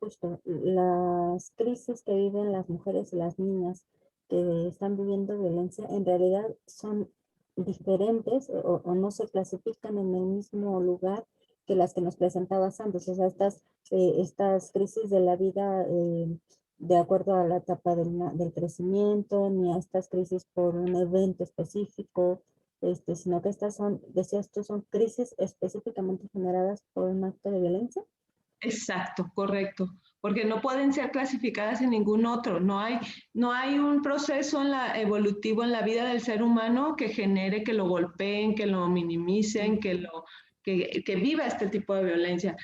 justo las crisis que viven las mujeres y las niñas que están viviendo violencia en realidad son diferentes o no se clasifican en el mismo lugar que las que nos presentabas antes. O sea, estas crisis de la vida de acuerdo a la etapa del crecimiento, ni a estas crisis por un evento específico, sino que estas son, decías tú, son crisis específicamente generadas por un acto de violencia. exacto, correcto, porque no pueden ser clasificadas en ningún otro. No hay un proceso evolutivo en la vida del ser humano que genere que lo golpeen, que lo minimicen, que viva este tipo de violencia.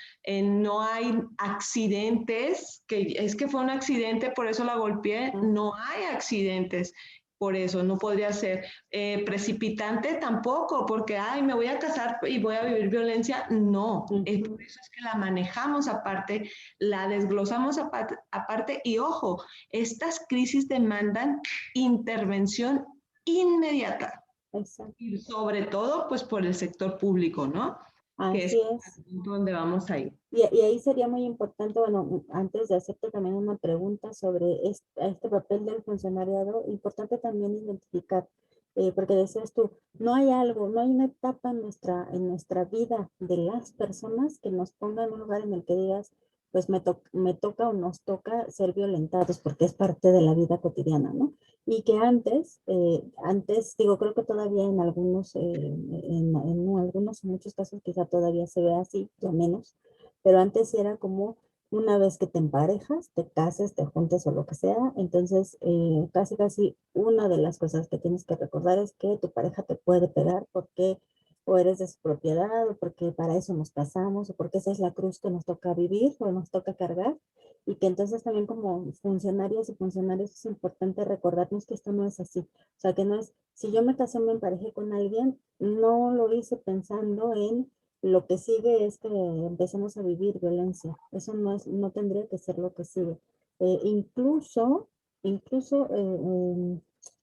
No hay accidentes, que es que fue un accidente, por eso la golpeé. Ah, No hay accidentes. Por eso no podría ser precipitante tampoco, porque, ay, me voy a casar y voy a vivir violencia. No, ujú. por eso es que la manejamos aparte, la desglosamos aparte y ojo, estas crisis demandan intervención inmediata Exacto. y sobre todo pues por el sector público, ¿no? Que es Así es. donde vamos a ir. Y ahí sería muy importante, bueno, antes de hacerte también una pregunta sobre este papel del funcionariado, importante también identificar, porque decías tú, no hay algo, no hay una etapa en nuestra vida de las personas que nos ponga en un lugar en el que digas, pues me toca o nos toca ser violentados porque es parte de la vida cotidiana, ¿no? Y que antes, digo, creo que todavía en algunos, en algunos, en muchos casos quizá todavía se ve así, lo menos, pero antes era como una vez que te emparejas, te cases, te juntes o lo que sea, entonces casi casi una de las cosas que tienes que recordar es que tu pareja te puede pegar porque o eres de su propiedad o porque para eso nos casamos o porque esa es la cruz que nos toca vivir o nos toca cargar y que entonces también como funcionarios y funcionarios es importante recordarnos que esto no es así. O sea, que no es, si yo me casé, me emparejé con alguien, no lo hice pensando en lo que sigue es que empecemos a vivir violencia. Eso no es, no tendría que ser lo que sigue. Incluso,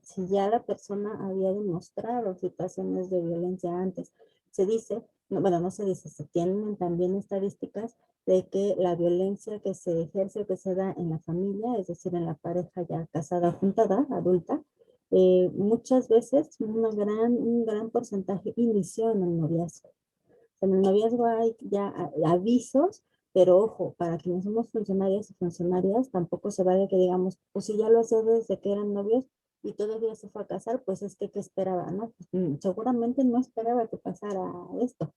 si ya la persona había demostrado situaciones de violencia antes, se dice, no, bueno, no se dice, se tienen también estadísticas de que la violencia que se ejerce o que se da en la familia, es decir, en la pareja ya casada, juntada, adulta, muchas veces un gran porcentaje inició en el noviazgo. En el noviazgo hay ya avisos, pero ojo, para quienes somos funcionarios y funcionarias, tampoco se vale que digamos, pues si ya lo hacía desde que eran novios y todavía se fue a casar, pues es que, ¿qué esperaba, no? Pues, seguramente no esperaba que pasara esto.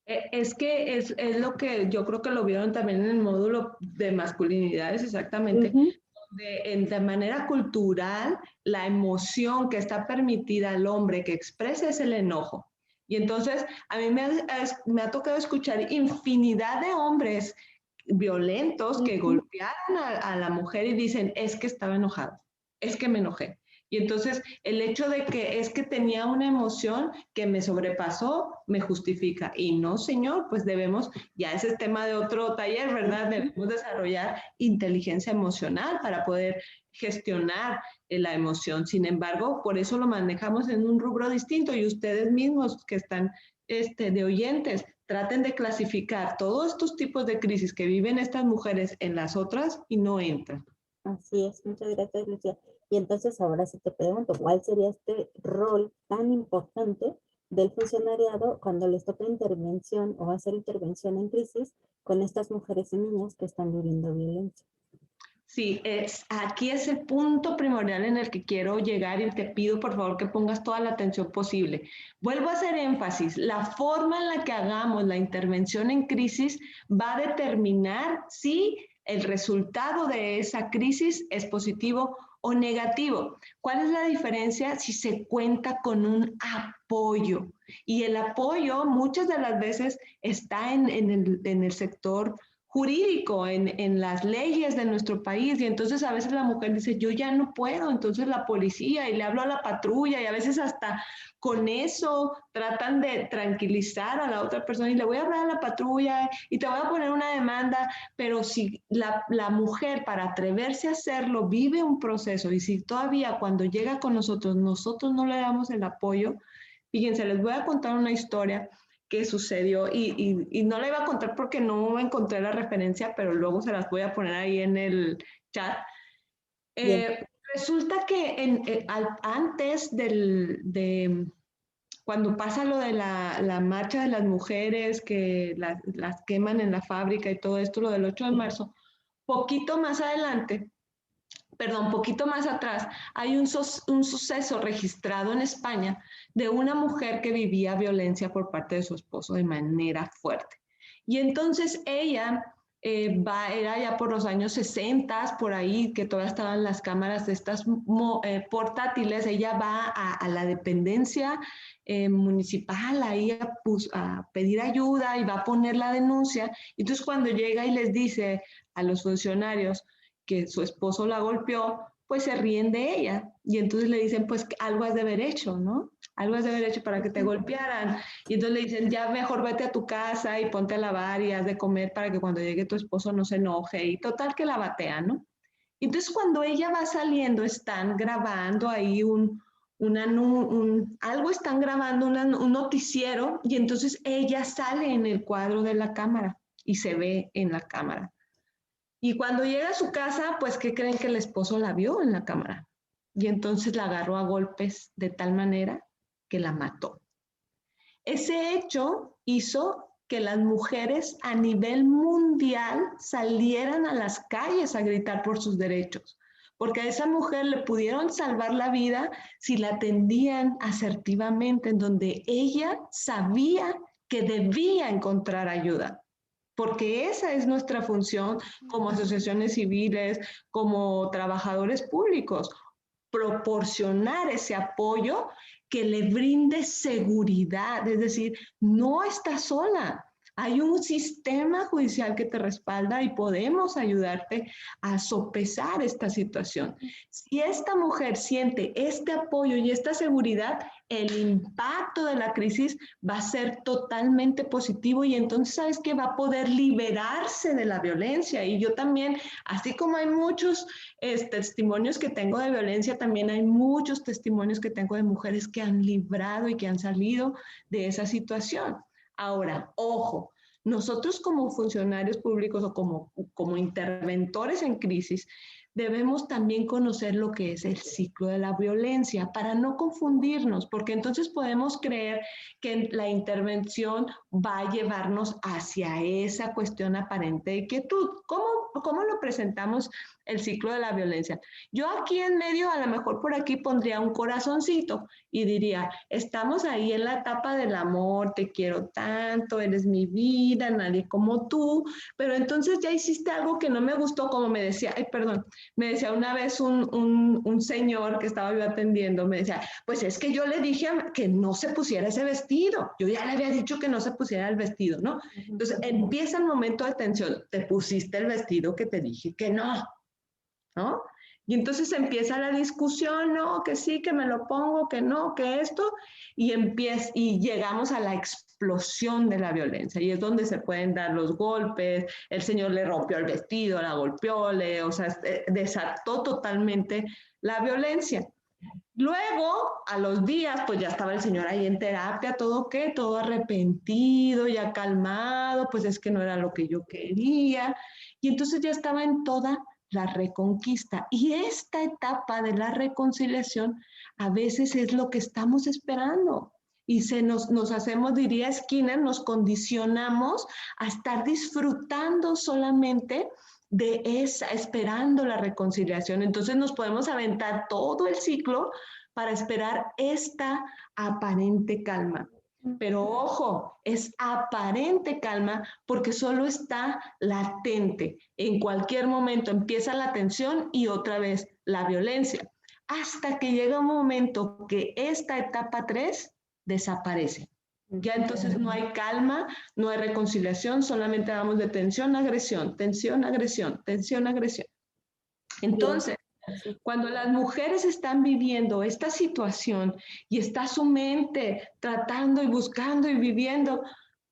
Es que es lo que yo creo que lo vieron también en el módulo de masculinidades, exactamente. Ujú. De manera cultural, la emoción que está permitida al hombre que exprese es el enojo. Y entonces a mí me ha tocado escuchar infinidad de hombres violentos que Ujú. golpearon a la mujer y dicen, es que estaba enojado, es que me enojé. Y entonces el hecho de que es que tenía una emoción que me sobrepasó, me justifica. Y no, señor, pues debemos, ya ese es tema de otro taller, ¿verdad? Ujú. Debemos desarrollar inteligencia emocional para poder gestionar la emoción. Sin embargo, por eso lo manejamos en un rubro distinto y ustedes mismos que están de oyentes, traten de clasificar todos estos tipos de crisis que viven estas mujeres en las otras y no entran. Así es, muchas gracias, Lucía. Y entonces ahora sí te pregunto, ¿cuál sería este rol tan importante del funcionariado cuando les toca intervención o hacer intervención en crisis con estas mujeres y niñas que están viviendo violencia? Sí, aquí es el punto primordial en el que quiero llegar y te pido por favor que pongas toda la atención posible. Vuelvo a hacer énfasis, la forma en la que hagamos la intervención en crisis va a determinar si el resultado de esa crisis es positivo o negativo. ¿Cuál es la diferencia si se cuenta con un apoyo? Y el apoyo muchas de las veces está en el sector jurídico, en las leyes de nuestro país. Y entonces a veces la mujer dice, yo ya no puedo, entonces la policía y le hablo a la patrulla y a veces hasta con eso tratan de tranquilizar a la otra persona y le voy a hablar a la patrulla y te voy a poner una demanda, pero si la mujer para atreverse a hacerlo vive un proceso y si todavía cuando llega con nosotros no le damos el apoyo, fíjense, les voy a contar una historia que sucedió y no la iba a contar porque no encontré la referencia, pero luego se las voy a poner ahí en el chat. Bien. Resulta que antes de cuando pasa lo de la marcha de las mujeres que las queman en la fábrica y todo esto, lo del 8 de marzo, poquito más adelante, perdón, poquito más atrás, hay un suceso registrado en España de una mujer que vivía violencia por parte de su esposo de manera fuerte. Y entonces ella era ya por los años 60, por ahí, que todavía estaban las cámaras de estas portátiles, ella va a la dependencia municipal ahí a pedir ayuda y va a poner la denuncia. Entonces cuando llega y les dice a los funcionarios, que su esposo la golpeó, pues se ríen de ella. Y entonces le dicen, pues algo has de haber hecho, ¿no? Algo has de haber hecho para que te golpearan. Y entonces le dicen, ya mejor vete a tu casa y ponte a lavar y haz de comer para que cuando llegue tu esposo no se enoje. Y total que la batean, ¿no? Entonces cuando ella va saliendo, están grabando ahí algo están grabando, un noticiero, y entonces ella sale en el cuadro de la cámara y se ve en la cámara. Y cuando llega a su casa, pues, ¿qué creen? Que el esposo la vio en la cámara? Y entonces la agarró a golpes de tal manera que la mató. Ese hecho hizo que las mujeres a nivel mundial salieran a las calles a gritar por sus derechos, porque a esa mujer le pudieron salvar la vida si la atendían asertivamente, en donde ella sabía que debía encontrar ayuda, porque esa es nuestra función como asociaciones civiles, como trabajadores públicos, proporcionar ese apoyo que le brinde seguridad, es decir, no está sola. Hay un sistema judicial que te respalda y podemos ayudarte a sopesar esta situación. Si esta mujer siente este apoyo y esta seguridad, el impacto de la crisis va a ser totalmente positivo y entonces, ¿sabes qué? Va a poder liberarse de la violencia. Y yo también, así como hay muchos testimonios que tengo de violencia, también hay muchos testimonios que tengo de mujeres que han librado y que han salido de esa situación. Ahora, ojo, nosotros como funcionarios públicos o como interventores en crisis, debemos también conocer lo que es el ciclo de la violencia para no confundirnos, porque entonces podemos creer que la intervención va a llevarnos hacia esa cuestión aparente de quietud. ¿Cómo lo presentamos el ciclo de la violencia? Yo aquí en medio, a lo mejor por aquí pondría un corazoncito y diría, estamos ahí en la etapa del amor, te quiero tanto, eres mi vida, nadie como tú, pero entonces ya hiciste algo que no me gustó, como me decía, me decía una vez un señor que estaba yo atendiendo, me decía, pues es que yo le dije que no se pusiera ese vestido, yo ya le había dicho que no se pusiera el vestido, ¿no? Entonces empieza el momento de tensión, te pusiste el vestido que te dije que no, ¿no? Y entonces empieza la discusión, no, que sí, que me lo pongo, que no, que esto, y llegamos a la explosión de la violencia, y es donde se pueden dar los golpes, el señor le rompió el vestido, la golpeó, o sea, desató totalmente la violencia. Luego, a los días, pues ya estaba el señor ahí en terapia, todo qué, todo arrepentido, ya calmado, pues es que no era lo que yo quería. Y entonces ya estaba en toda la reconquista. Y esta etapa de la reconciliación a veces es lo que estamos esperando. Y nos hacemos, diría Skinner, nos condicionamos a estar disfrutando solamente de esa, esperando la reconciliación. Entonces nos podemos aventar todo el ciclo para esperar esta aparente calma. Pero ojo, es aparente calma porque solo está latente. En cualquier momento empieza la tensión y otra vez la violencia, hasta que llega un momento que esta etapa 3 desaparece. Ya entonces no hay calma, no hay reconciliación, solamente vamos de tensión, agresión, tensión, agresión, tensión, agresión. Entonces, cuando las mujeres están viviendo esta situación y está su mente tratando y buscando y viviendo,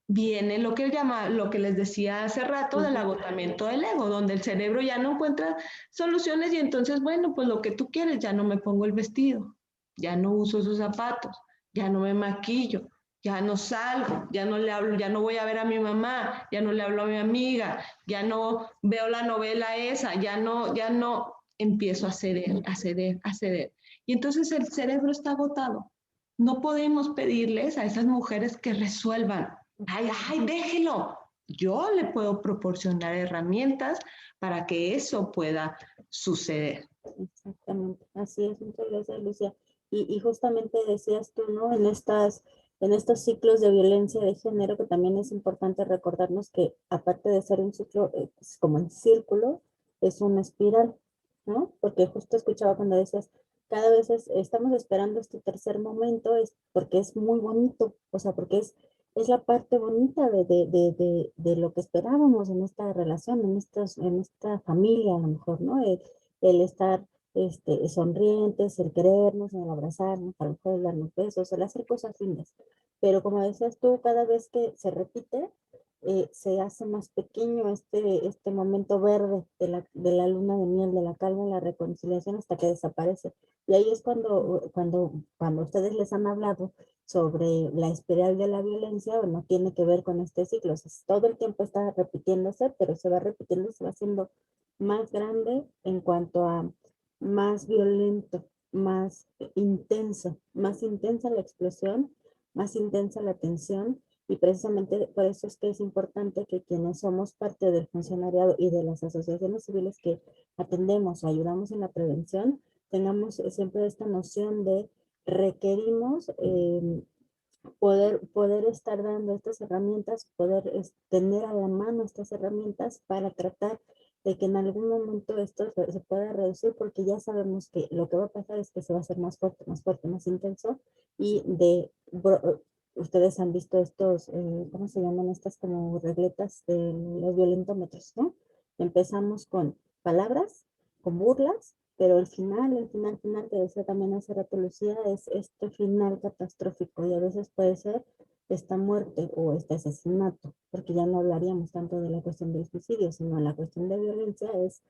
viene lo que llama, lo que les decía hace rato del agotamiento del ego, donde el cerebro ya no encuentra soluciones y entonces, bueno, pues lo que tú quieres, ya no me pongo el vestido, ya no uso esos zapatos, ya no me maquillo, ya no salgo, ya no le hablo, ya no voy a ver a mi mamá, ya no le hablo a mi amiga, ya no veo la novela esa, ya no empiezo a ceder, a ceder, a ceder. Y entonces el cerebro está agotado. No podemos pedirles a esas mujeres que resuelvan. Ay, déjelo. Yo le puedo proporcionar herramientas para que eso pueda suceder. Exactamente, así es, muchas gracias, Lucia. Y justamente decías tú, ¿no? En estos ciclos de violencia de género, que también es importante recordarnos que aparte de ser un ciclo, es como en círculo, es una espiral, ¿no? Porque justo escuchaba cuando decías, cada vez estamos esperando este tercer momento, es porque es muy bonito, o sea, porque es la parte bonita de lo que esperábamos en esta relación, en esta familia a lo mejor, ¿no? El estar sonrientes, el querernos, el abrazarnos, a lo mejor el darnos besos, el hacer cosas lindas. Pero como decías tú, cada vez que se repite, se hace más pequeño este momento verde de la luna de miel, de la calma y la reconciliación hasta que desaparece. Y ahí es cuando ustedes les han hablado sobre la espiral de la violencia, bueno, tiene que ver con este ciclo. O sea, todo el tiempo está repitiéndose, pero se va repitiendo, se va haciendo más grande en cuanto a más violento, más intensa la explosión, más intensa la tensión, y precisamente por eso es que es importante que quienes somos parte del funcionariado y de las asociaciones civiles que atendemos o ayudamos en la prevención, tengamos siempre esta noción de requerimos poder estar dando estas herramientas, poder tener a la mano estas herramientas para tratar de que en algún momento esto se pueda reducir, porque ya sabemos que lo que va a pasar es que se va a hacer más fuerte, más fuerte, más intenso, y ustedes han visto estos, ¿cómo se llaman? Estas como regletas de los violentómetros, ¿no? Empezamos con palabras, con burlas, pero el final que decía también hace rato Lucía, es este final catastrófico y a veces puede ser esta muerte o este asesinato, porque ya no hablaríamos tanto de la cuestión del suicidio, sino la cuestión de violencia es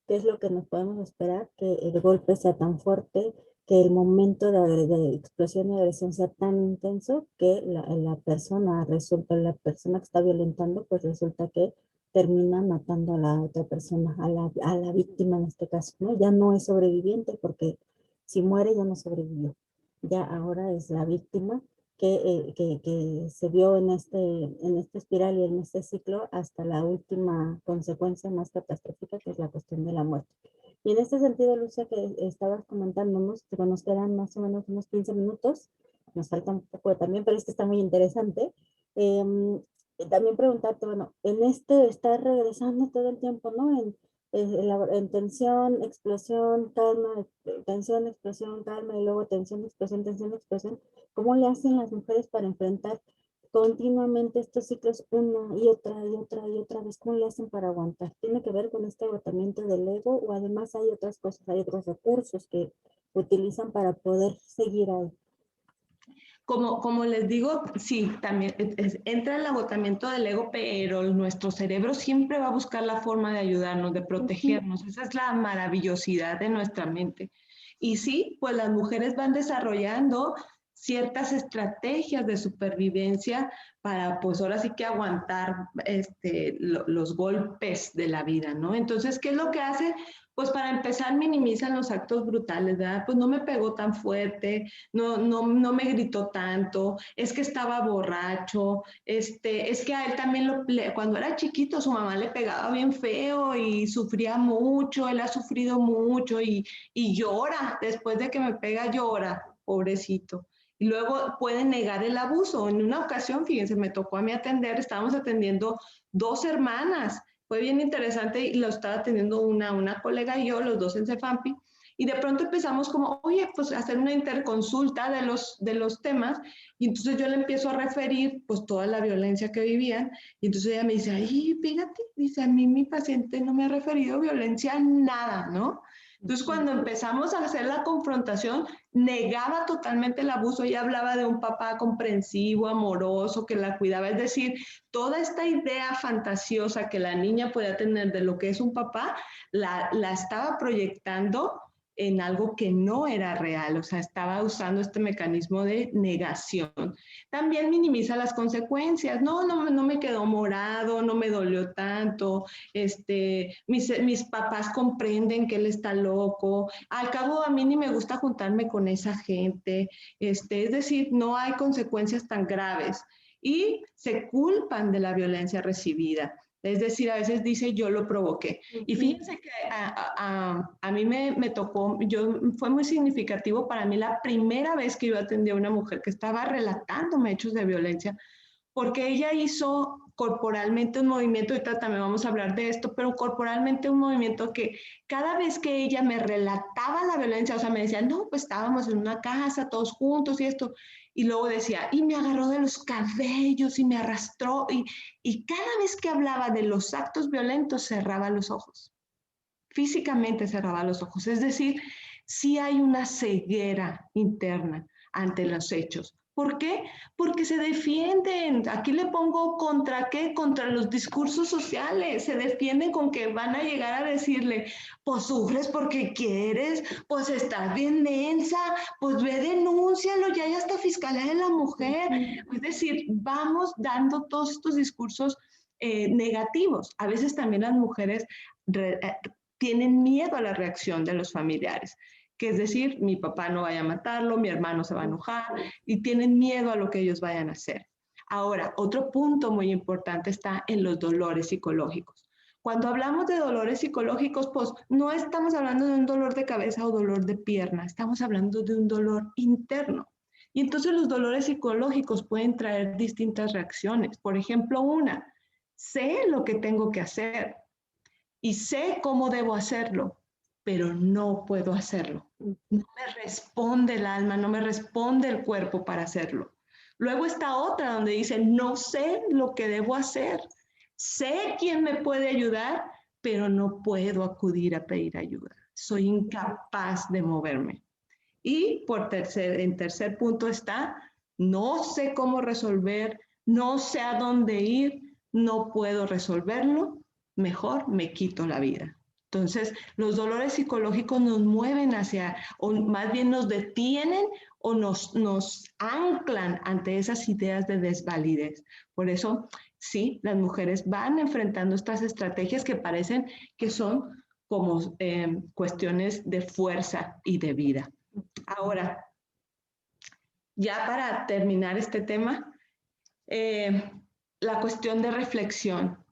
qué es lo que nos podemos esperar, que el golpe sea tan fuerte, que el momento de explosión y agresión sea tan intenso que la persona que está violentando, pues resulta que termina matando a la otra persona, a la víctima en este caso, ¿no? Ya no es sobreviviente porque si muere ya no sobrevivió. Ya ahora es la víctima que se vio en esta espiral y en este ciclo hasta la última consecuencia más catastrófica, que es la cuestión de la muerte. Y en este sentido, Lucia, que estabas comentándonos, que nos quedan más o menos unos 15 minutos, nos falta un poco también, pero este está muy interesante. También preguntarte, bueno, en estar regresando todo el tiempo, ¿no? En tensión, explosión, calma, tensión, explosión, calma, y luego tensión, explosión. ¿Cómo le hacen las mujeres para enfrentar continuamente estos ciclos una y otra y otra y otra vez? ¿Cómo le hacen para aguantar? ¿Tiene que ver con este agotamiento del ego o además hay otras cosas, hay otros recursos que utilizan para poder seguir ahí? Como les digo, sí, también entra el agotamiento del ego, pero nuestro cerebro siempre va a buscar la forma de ayudarnos, de protegernos. Esa es la maravillosidad de nuestra mente. Y sí, pues las mujeres van desarrollando ciertas estrategias de supervivencia para, pues ahora sí que aguantar los golpes de la vida, ¿no? Entonces, ¿qué es lo que hace? Pues para empezar minimizan los actos brutales, ¿verdad? Pues no me pegó tan fuerte, no me gritó tanto, es que estaba borracho, es que a él también cuando era chiquito su mamá le pegaba bien feo y sufría mucho, él ha sufrido mucho y llora, después de que me pega llora, pobrecito. Y luego puede negar el abuso. En una ocasión, fíjense, me tocó a mí atender, estábamos atendiendo dos hermanas. Fue bien interesante y lo estaba atendiendo una colega y yo, los dos en Cefampi. Y de pronto empezamos como, oye, pues a hacer una interconsulta de los temas. Y entonces yo le empiezo a referir pues toda la violencia que vivían. Y entonces ella me dice, ay, fíjate, dice, a mí mi paciente no me ha referido violencia nada, ¿no? Entonces, cuando empezamos a hacer la confrontación, negaba totalmente el abuso. Ella hablaba de un papá comprensivo, amoroso, que la cuidaba. Es decir, toda esta idea fantasiosa que la niña podía tener de lo que es un papá, la estaba proyectando en algo que no era real, o sea, estaba usando este mecanismo de negación. También minimiza las consecuencias, no me quedó morado, no me dolió tanto, mis papás comprenden que él está loco, al cabo a mí ni me gusta juntarme con esa gente, es decir, no hay consecuencias tan graves y se culpan de la violencia recibida. Es decir, a veces dice yo lo provoqué. Y fíjense que a mí me tocó, fue muy significativo para mí la primera vez que yo atendí a una mujer que estaba relatándome hechos de violencia, porque ella hizo corporalmente un movimiento, ahorita también vamos a hablar de esto, pero corporalmente un movimiento que cada vez que ella me relataba la violencia, o sea, me decía, no, pues estábamos en una casa todos juntos y esto, y luego decía, y me agarró de los cabellos y me arrastró, y cada vez que hablaba de los actos violentos cerraba los ojos, físicamente cerraba los ojos, es decir, sí hay una ceguera interna ante los hechos. ¿Por qué? Porque se defienden. Aquí le pongo contra qué, contra los discursos sociales. Se defienden con que van a llegar a decirle, pues sufres porque quieres, pues estás bien densa, pues ve, denúncialo, ya hay hasta Fiscalía de la Mujer. Es decir, vamos dando todos estos discursos negativos. A veces también las mujeres tienen miedo a la reacción de los familiares, que es decir, mi papá no vaya a matarlo, mi hermano se va a enojar, y tienen miedo a lo que ellos vayan a hacer. Ahora, otro punto muy importante está en los dolores psicológicos. Cuando hablamos de dolores psicológicos, pues no estamos hablando de un dolor de cabeza o dolor de pierna, estamos hablando de un dolor interno. Y entonces los dolores psicológicos pueden traer distintas reacciones. Por ejemplo, sé lo que tengo que hacer y sé cómo debo hacerlo, pero no puedo hacerlo. No me responde el alma, no me responde el cuerpo para hacerlo. Luego está otra donde dice, no sé lo que debo hacer. Sé quién me puede ayudar, pero no puedo acudir a pedir ayuda. Soy incapaz de moverme. Y en tercer punto está, no sé cómo resolver, no sé a dónde ir, no puedo resolverlo, mejor me quito la vida. Entonces, los dolores psicológicos nos mueven hacia, o más bien nos detienen o nos anclan ante esas ideas de desvalidez. Por eso, sí, las mujeres van enfrentando estas estrategias que parecen que son como cuestiones de fuerza y de vida. Ahora, ya para terminar este tema, la cuestión de reflexión.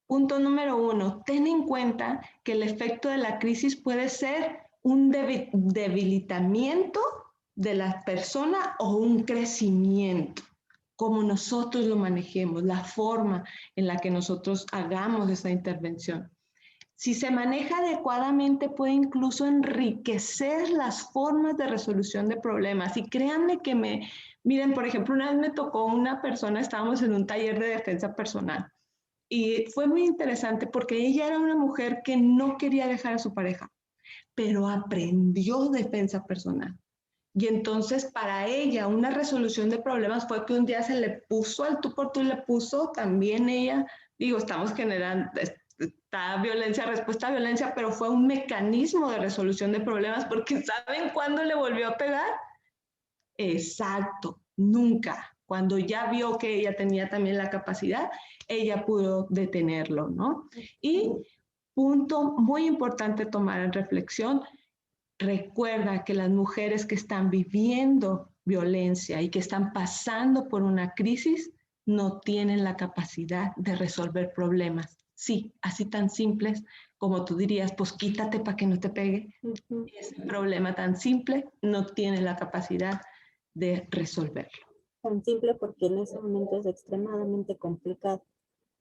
Punto número 1, ten en cuenta que el efecto de la crisis puede ser un debilitamiento de la persona o un crecimiento, como nosotros lo manejemos, la forma en la que nosotros hagamos esa intervención. Si se maneja adecuadamente, puede incluso enriquecer las formas de resolución de problemas. Y créanme que miren, por ejemplo, una vez me tocó una persona, estábamos en un taller de defensa personal. Y fue muy interesante porque ella era una mujer que no quería dejar a su pareja, pero aprendió defensa personal. Y entonces para ella una resolución de problemas fue que un día se le puso al tú por tú y le puso también ella, digo, estamos generando esta violencia, respuesta a violencia, pero fue un mecanismo de resolución de problemas porque ¿saben cuándo le volvió a pegar? Exacto, nunca. Cuando ya vio que ella tenía también la capacidad, ella pudo detenerlo, ¿no? Y punto muy importante tomar en reflexión, recuerda que las mujeres que están viviendo violencia y que están pasando por una crisis no tienen la capacidad de resolver problemas. Sí, así tan simples como tú dirías, pues quítate para que no te pegue. Ese problema tan simple no tiene la capacidad de resolverlo. Tan simple porque en ese momento es extremadamente complicado,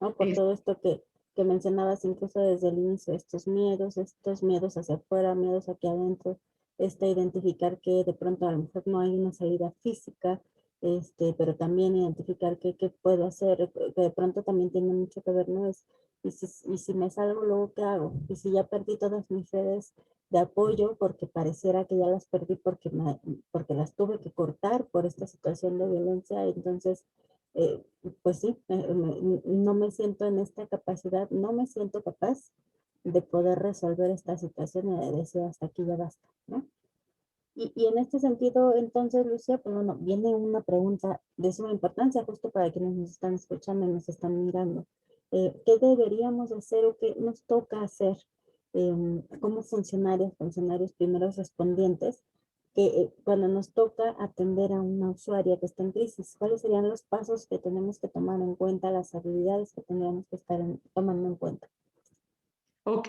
¿no? Por todo esto que mencionabas incluso desde el inicio, estos miedos hacia afuera, miedos aquí adentro, identificar que de pronto a lo mejor no hay una salida física, pero también identificar qué puedo hacer, que de pronto también tiene mucho que ver, ¿no? Y si me salgo, luego ¿qué hago? Y si ya perdí todas mis redes de apoyo porque pareciera que ya las perdí porque las tuve que cortar por esta situación de violencia, entonces pues sí, no me siento en esta capacidad, no me siento capaz de poder resolver esta situación y de decir hasta aquí ya basta, ¿no? Y en este sentido, entonces, Lucía, pues bueno, viene una pregunta de suma importancia justo para quienes nos están escuchando y nos están mirando. ¿Qué deberíamos hacer o qué nos toca hacer como funcionarios primeros respondientes que cuando nos toca atender a una usuaria que está en crisis? ¿Cuáles serían los pasos que tenemos que tomar en cuenta, las habilidades que tendríamos que estar tomando en cuenta? Ok,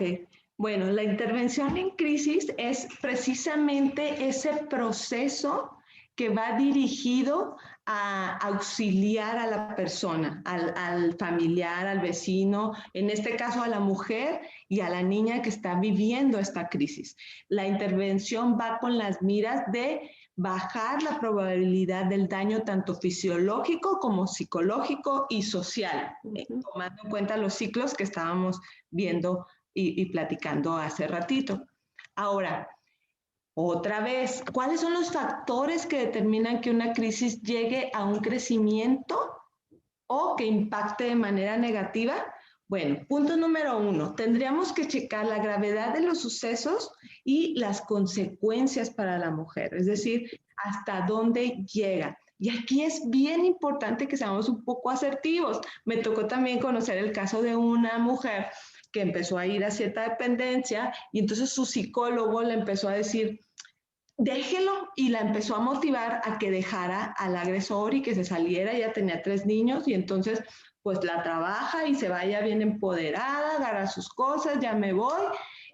bueno, la intervención en crisis es precisamente ese proceso que va dirigido a auxiliar a la persona, al familiar, al vecino, en este caso a la mujer y a la niña que está viviendo esta crisis. La intervención va con las miras de bajar la probabilidad del daño tanto fisiológico como psicológico y social, tomando en cuenta los ciclos que estábamos viendo y platicando hace ratito. Ahora, otra vez, ¿cuáles son los factores que determinan que una crisis llegue a un crecimiento o que impacte de manera negativa? Bueno, punto número 1, tendríamos que checar la gravedad de los sucesos y las consecuencias para la mujer, es decir, hasta dónde llega. Y aquí es bien importante que seamos un poco asertivos. Me tocó también conocer el caso de una mujer que empezó a ir a cierta dependencia y entonces su psicólogo le empezó a decir, déjelo, y la empezó a motivar a que dejara al agresor y que se saliera. Ella tenía 3 niños y entonces pues la trabaja y se vaya bien empoderada, agarra sus cosas, ya me voy.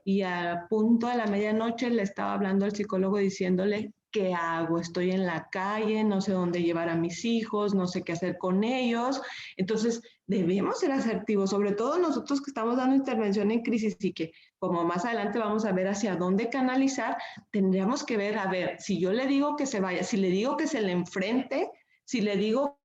Y a punto de la medianoche le estaba hablando al psicólogo diciéndole, ¿qué hago? Estoy en la calle, no sé dónde llevar a mis hijos, no sé qué hacer con ellos. Entonces, debemos ser asertivos, sobre todo nosotros que estamos dando intervención en crisis y que, como más adelante vamos a ver hacia dónde canalizar, tendríamos que ver, a ver, si yo le digo que se vaya, si le digo que se le enfrente, Si le digo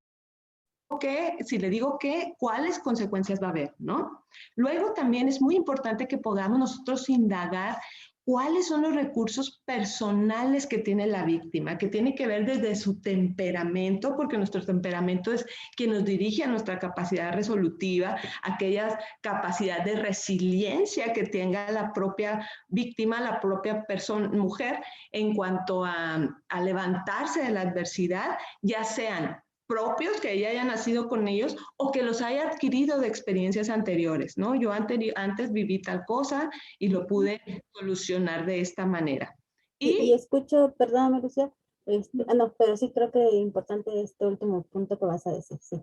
cuáles consecuencias va a haber, ¿no? Luego también es muy importante que podamos nosotros indagar cuáles son los recursos personales que tiene la víctima, que tiene que ver desde su temperamento, porque nuestro temperamento es quien nos dirige a nuestra capacidad resolutiva, aquella capacidad de resiliencia que tenga la propia víctima, la propia persona, mujer, en cuanto a levantarse de la adversidad, ya sean propios, que ella haya nacido con ellos o que los haya adquirido de experiencias anteriores, ¿no? Yo antes viví tal cosa y lo pude solucionar de esta manera. Y escucho, perdóname, Lucía, no, pero sí creo que es importante este último punto que vas a decir, sí.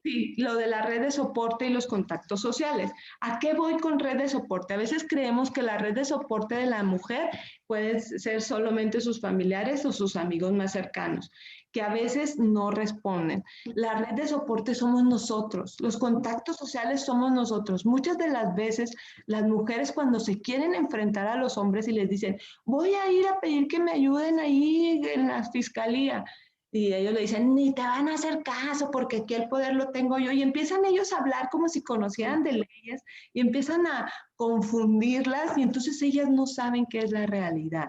Sí, lo de la red de soporte y los contactos sociales. ¿A qué voy con red de soporte? A veces creemos que la red de soporte de la mujer puede ser solamente sus familiares o sus amigos más cercanos, que a veces no responden. La red de soporte somos nosotros, los contactos sociales somos nosotros. Muchas de las veces las mujeres cuando se quieren enfrentar a los hombres y les dicen, voy a ir a pedir que me ayuden ahí en la fiscalía, y ellos le dicen, ni te van a hacer caso porque aquí el poder lo tengo yo. Y empiezan ellos a hablar como si conocieran de leyes y empiezan a confundirlas y entonces ellas no saben qué es la realidad.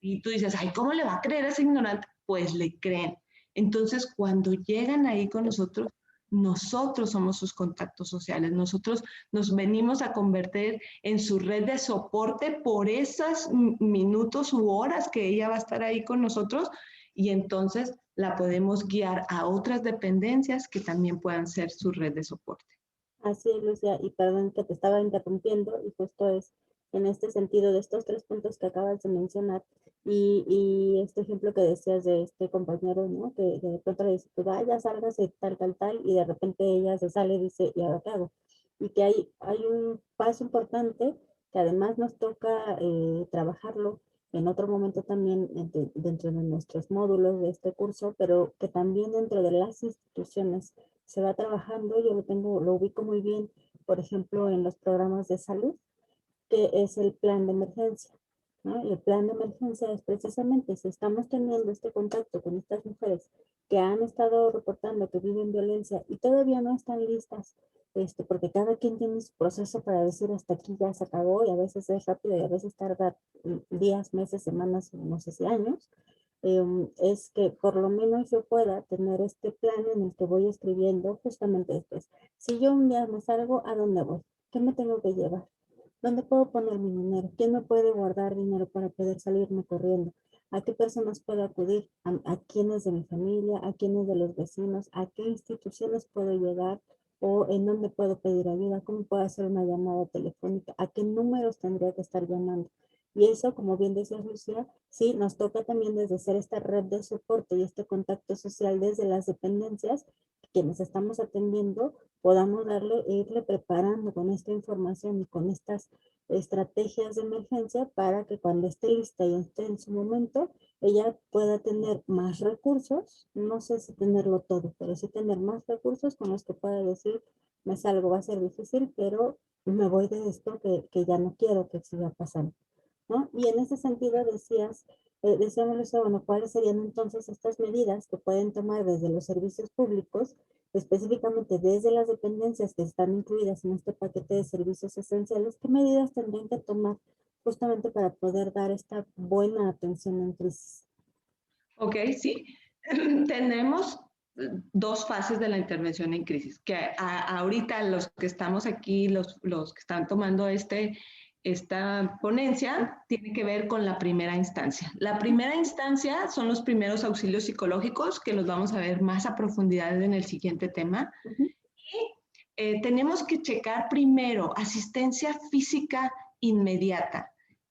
Y tú dices, ay, ¿cómo le va a creer a ese ignorante? Pues le creen. Entonces, cuando llegan ahí con nosotros, nosotros somos sus contactos sociales. Nosotros nos venimos a convertir en su red de soporte por esos minutos u horas que ella va a estar ahí con nosotros y entonces la podemos guiar a otras dependencias que también puedan ser su red de soporte. Así es, Lucia, y perdón que te estaba interrumpiendo, y justo es en este sentido de estos 3 puntos que acabas de mencionar, y este ejemplo que decías de este compañero, ¿no? Que de pronto le dice, pues vaya, sálgase, tal, y de repente ella se sale y dice, ¿y ahora qué hago? Y que hay un paso importante que además nos toca trabajarlo en otro momento también dentro de nuestros módulos de este curso, pero que también dentro de las instituciones se va trabajando. Yo lo ubico muy bien, por ejemplo, en los programas de salud, que es el plan de emergencia, ¿no? Y el plan de emergencia es precisamente si estamos teniendo este contacto con estas mujeres que han estado reportando que viven violencia y todavía no están listas, porque cada quien tiene su proceso para decir hasta aquí ya se acabó, y a veces es rápido y a veces tarda días, meses, semanas, no sé si años. Es que por lo menos yo pueda tener este plan en el que voy escribiendo justamente después. Si yo un día me salgo, ¿a dónde voy? ¿Qué me tengo que llevar? ¿Dónde puedo poner mi dinero? ¿Quién me puede guardar dinero para poder salirme corriendo? ¿A qué personas puedo acudir? ¿A quiénes de mi familia? ¿A quiénes de los vecinos? ¿A qué instituciones puedo llegar? ¿O en dónde puedo pedir ayuda? ¿Cómo puedo hacer una llamada telefónica? ¿A qué números tendría que estar llamando? Y eso, como bien decías, Lucía, sí, nos toca también desde ser esta red de soporte y este contacto social desde las dependencias, quienes estamos atendiendo, podamos darle e irle preparando con esta información y con estas estrategias de emergencia para que cuando esté lista y esté en su momento, ella pueda tener más recursos, no sé si tenerlo todo, pero sí tener más recursos con los que pueda decir, me salgo, va a ser difícil, pero me voy de esto que ya no quiero que siga pasando, ¿no? Y en ese sentido decíamos, Lucía, bueno, ¿cuáles serían entonces estas medidas que pueden tomar desde los servicios públicos, específicamente desde las dependencias que están incluidas en este paquete de servicios esenciales? ¿Qué medidas tendrían que tomar justamente para poder dar esta buena atención en crisis? Ok, sí. Tenemos dos fases de la intervención en crisis, que ahorita los que estamos aquí, los que están tomando esta ponencia, tiene que ver con la primera instancia. La primera instancia son los primeros auxilios psicológicos, que los vamos a ver más a profundidad en el siguiente tema. Y tenemos que checar primero asistencia física inmediata.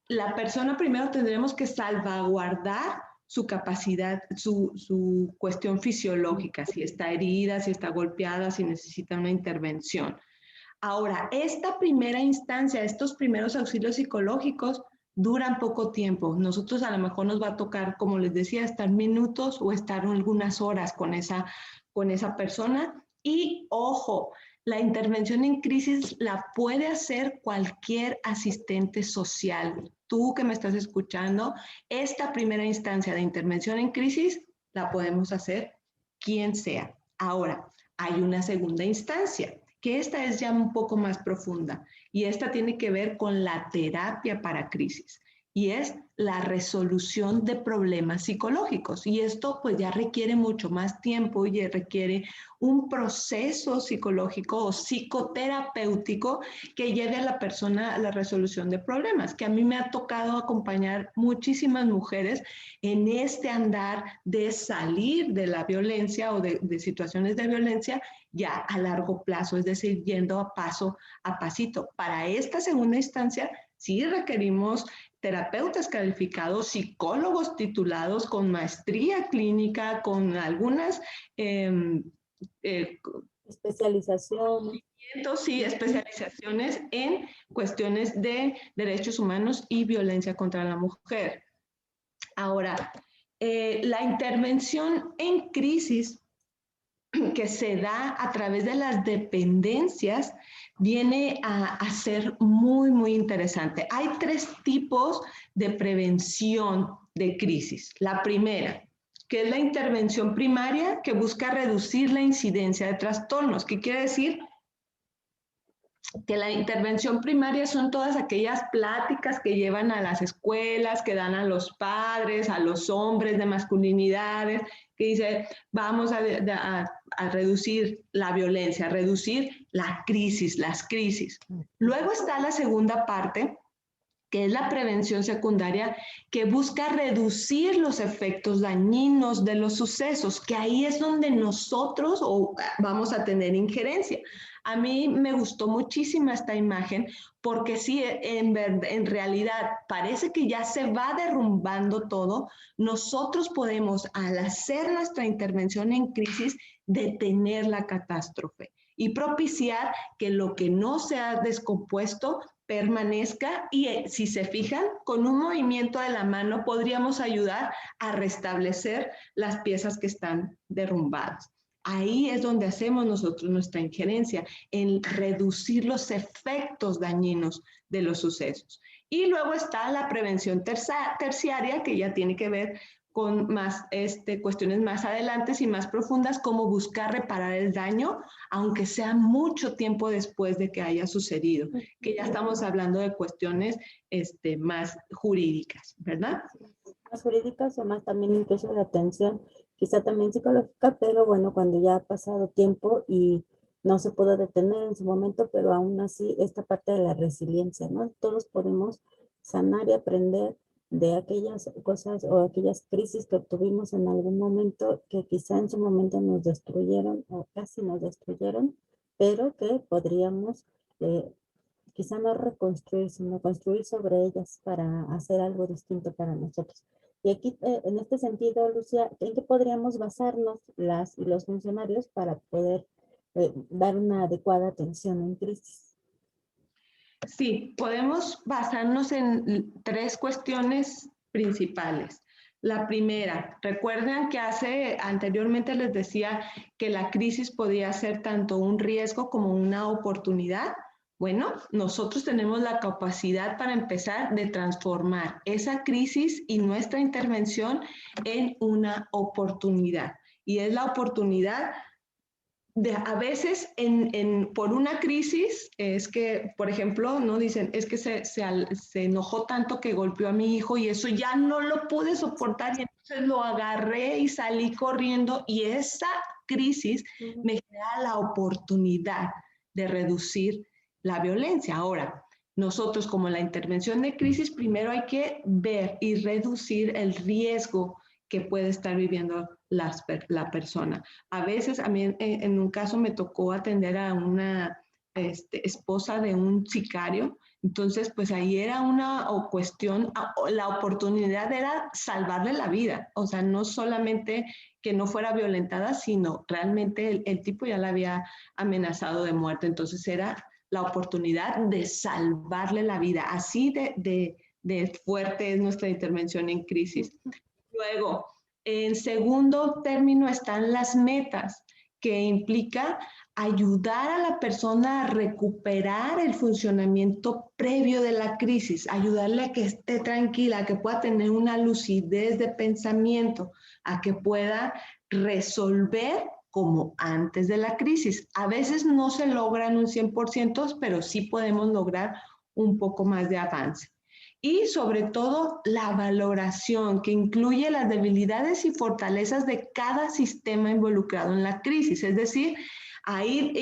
La persona primero tendremos que salvaguardar su capacidad, su cuestión fisiológica, si está herida, si está golpeada, si necesita una intervención. Ahora, esta primera instancia, estos primeros auxilios psicológicos duran poco tiempo. Nosotros a lo mejor nos va a tocar, como les decía, estar minutos o estar algunas horas con esa persona. Y ojo, la intervención en crisis la puede hacer cualquier asistente social. Tú que me estás escuchando, esta primera instancia de intervención en crisis la podemos hacer quien sea. Ahora, hay una segunda instancia, que esta es ya un poco más profunda, y esta tiene que ver con la terapia para crisis, y es la resolución de problemas psicológicos. Y esto pues ya requiere mucho más tiempo y requiere un proceso psicológico o psicoterapéutico que lleve a la persona a la resolución de problemas, que a mí me ha tocado acompañar muchísimas mujeres en este andar de salir de la violencia o de situaciones de violencia ya a largo plazo, es decir, yendo a paso a pasito. Para esta segunda instancia, sí requerimos terapeutas calificados, psicólogos titulados con maestría clínica, con algunas especializaciones. Sí, especializaciones en cuestiones de derechos humanos y violencia contra la mujer. Ahora, la intervención en crisis que se da a través de las dependencias viene a ser muy, muy interesante. Hay 3 tipos de prevención de crisis. La primera, que es la intervención primaria, que busca reducir la incidencia de trastornos. ¿Qué quiere decir? Que la intervención primaria son todas aquellas pláticas que llevan a las escuelas, que dan a los padres, a los hombres de masculinidades, que dice, vamos a reducir la violencia, a reducir la crisis, las crisis. Luego está la segunda parte, que es la prevención secundaria, que busca reducir los efectos dañinos de los sucesos, que ahí es donde nosotros vamos a tener injerencia. A mí me gustó muchísimo esta imagen porque sí, en realidad parece que ya se va derrumbando todo. Nosotros podemos, al hacer nuestra intervención en crisis, detener la catástrofe y propiciar que lo que no se ha descompuesto permanezca, y si se fijan, con un movimiento de la mano podríamos ayudar a restablecer las piezas que están derrumbadas. Ahí es donde hacemos nosotros nuestra injerencia, en reducir los efectos dañinos de los sucesos. Y luego está la prevención terciaria, que ya tiene que ver con más cuestiones más adelante y más profundas, como buscar reparar el daño, aunque sea mucho tiempo después de que haya sucedido, que ya estamos hablando de cuestiones más jurídicas, ¿verdad? Más jurídicas o más también incluso de atención, quizá también psicológica, pero bueno, cuando ya ha pasado tiempo y no se pudo detener en su momento, pero aún así esta parte de la resiliencia, ¿no? Todos podemos sanar y aprender de aquellas cosas o aquellas crisis que tuvimos en algún momento que quizá en su momento nos destruyeron o casi nos destruyeron, pero que podríamos quizá no reconstruir, sino construir sobre ellas para hacer algo distinto para nosotros. Y aquí, en este sentido, Lucía, ¿en qué podríamos basarnos las y los funcionarios para poder dar una adecuada atención en crisis? Sí, podemos basarnos en 3 cuestiones principales. La primera, recuerden que anteriormente les decía que la crisis podía ser tanto un riesgo como una oportunidad. Bueno, nosotros tenemos la capacidad para empezar de transformar esa crisis y nuestra intervención en una oportunidad. Y es la oportunidad a veces por una crisis es que, por ejemplo, no dicen, es que se enojó tanto que golpeó a mi hijo y eso ya no lo pude soportar y entonces lo agarré y salí corriendo, y esa crisis me genera la oportunidad de reducir la violencia. Ahora, nosotros como la intervención de crisis, primero hay que ver y reducir el riesgo que puede estar viviendo la persona. A veces a mí en un caso me tocó atender a una esposa de un sicario, entonces pues ahí era una cuestión, la oportunidad era salvarle la vida, o sea, no solamente que no fuera violentada, sino realmente el tipo ya la había amenazado de muerte, entonces era la oportunidad de salvarle la vida. Así de fuerte es nuestra intervención en crisis. Luego, en segundo término están las metas, que implica ayudar a la persona a recuperar el funcionamiento previo de la crisis, ayudarle a que esté tranquila, a que pueda tener una lucidez de pensamiento, a que pueda resolver como antes de la crisis. A veces no se logran un 100%, pero sí podemos lograr un poco más de avance. Y sobre todo la valoración que incluye las debilidades y fortalezas de cada sistema involucrado en la crisis. Es decir, ahí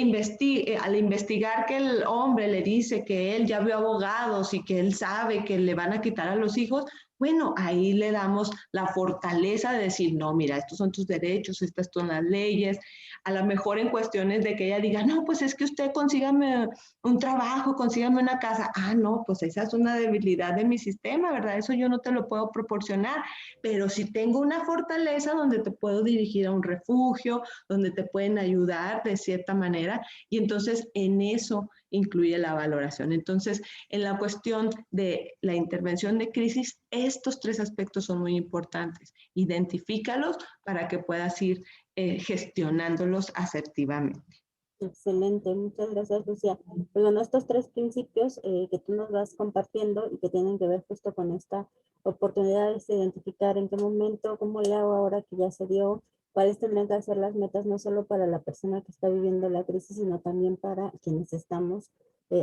al investigar que el hombre le dice que él ya vio abogados y que él sabe que le van a quitar a los hijos, bueno, ahí le damos la fortaleza de decir, no, mira, estos son tus derechos, estas son las leyes. A lo mejor en cuestiones de que ella diga, no, pues es que usted consígame un trabajo, consígame una casa. Ah, no, pues esa es una debilidad de mi sistema, ¿verdad? Eso yo no te lo puedo proporcionar, pero si tengo una fortaleza donde te puedo dirigir a un refugio, donde te pueden ayudar de cierta manera, y entonces en eso incluye la valoración. Entonces, en la cuestión de la intervención de crisis, estos tres aspectos son muy importantes. Identifícalos para que puedas ir gestionándolos asertivamente. Excelente, muchas gracias, Lucía. Pues bueno, estos tres principios que tú nos vas compartiendo y que tienen que ver justo con esta oportunidad de identificar en qué momento, cómo le hago ahora que ya se dio, cuáles tendrían que ser las metas, no solo para la persona que está viviendo la crisis, sino también para quienes estamos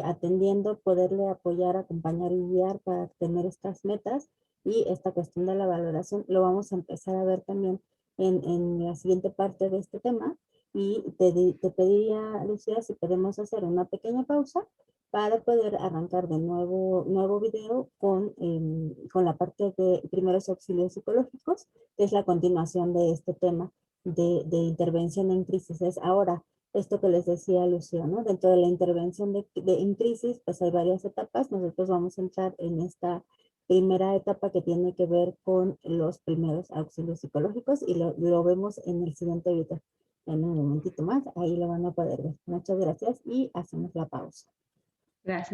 atendiendo, poderle apoyar, acompañar y guiar para tener estas metas. Y esta cuestión de la valoración lo vamos a empezar a ver también en la siguiente parte de este tema. Y te pediría, Lucía, si podemos hacer una pequeña pausa para poder arrancar de nuevo video con la parte de primeros auxilios psicológicos, que es la continuación de este tema de intervención en crisis. Es ahora esto que les decía Lucía, ¿no? Dentro de la intervención en crisis, pues hay varias etapas. Nosotros vamos a entrar en esta primera etapa que tiene que ver con los primeros auxilios psicológicos y lo vemos en el siguiente video. En un momentito más, ahí lo van a poder ver. Muchas gracias y hacemos la pausa. Gracias.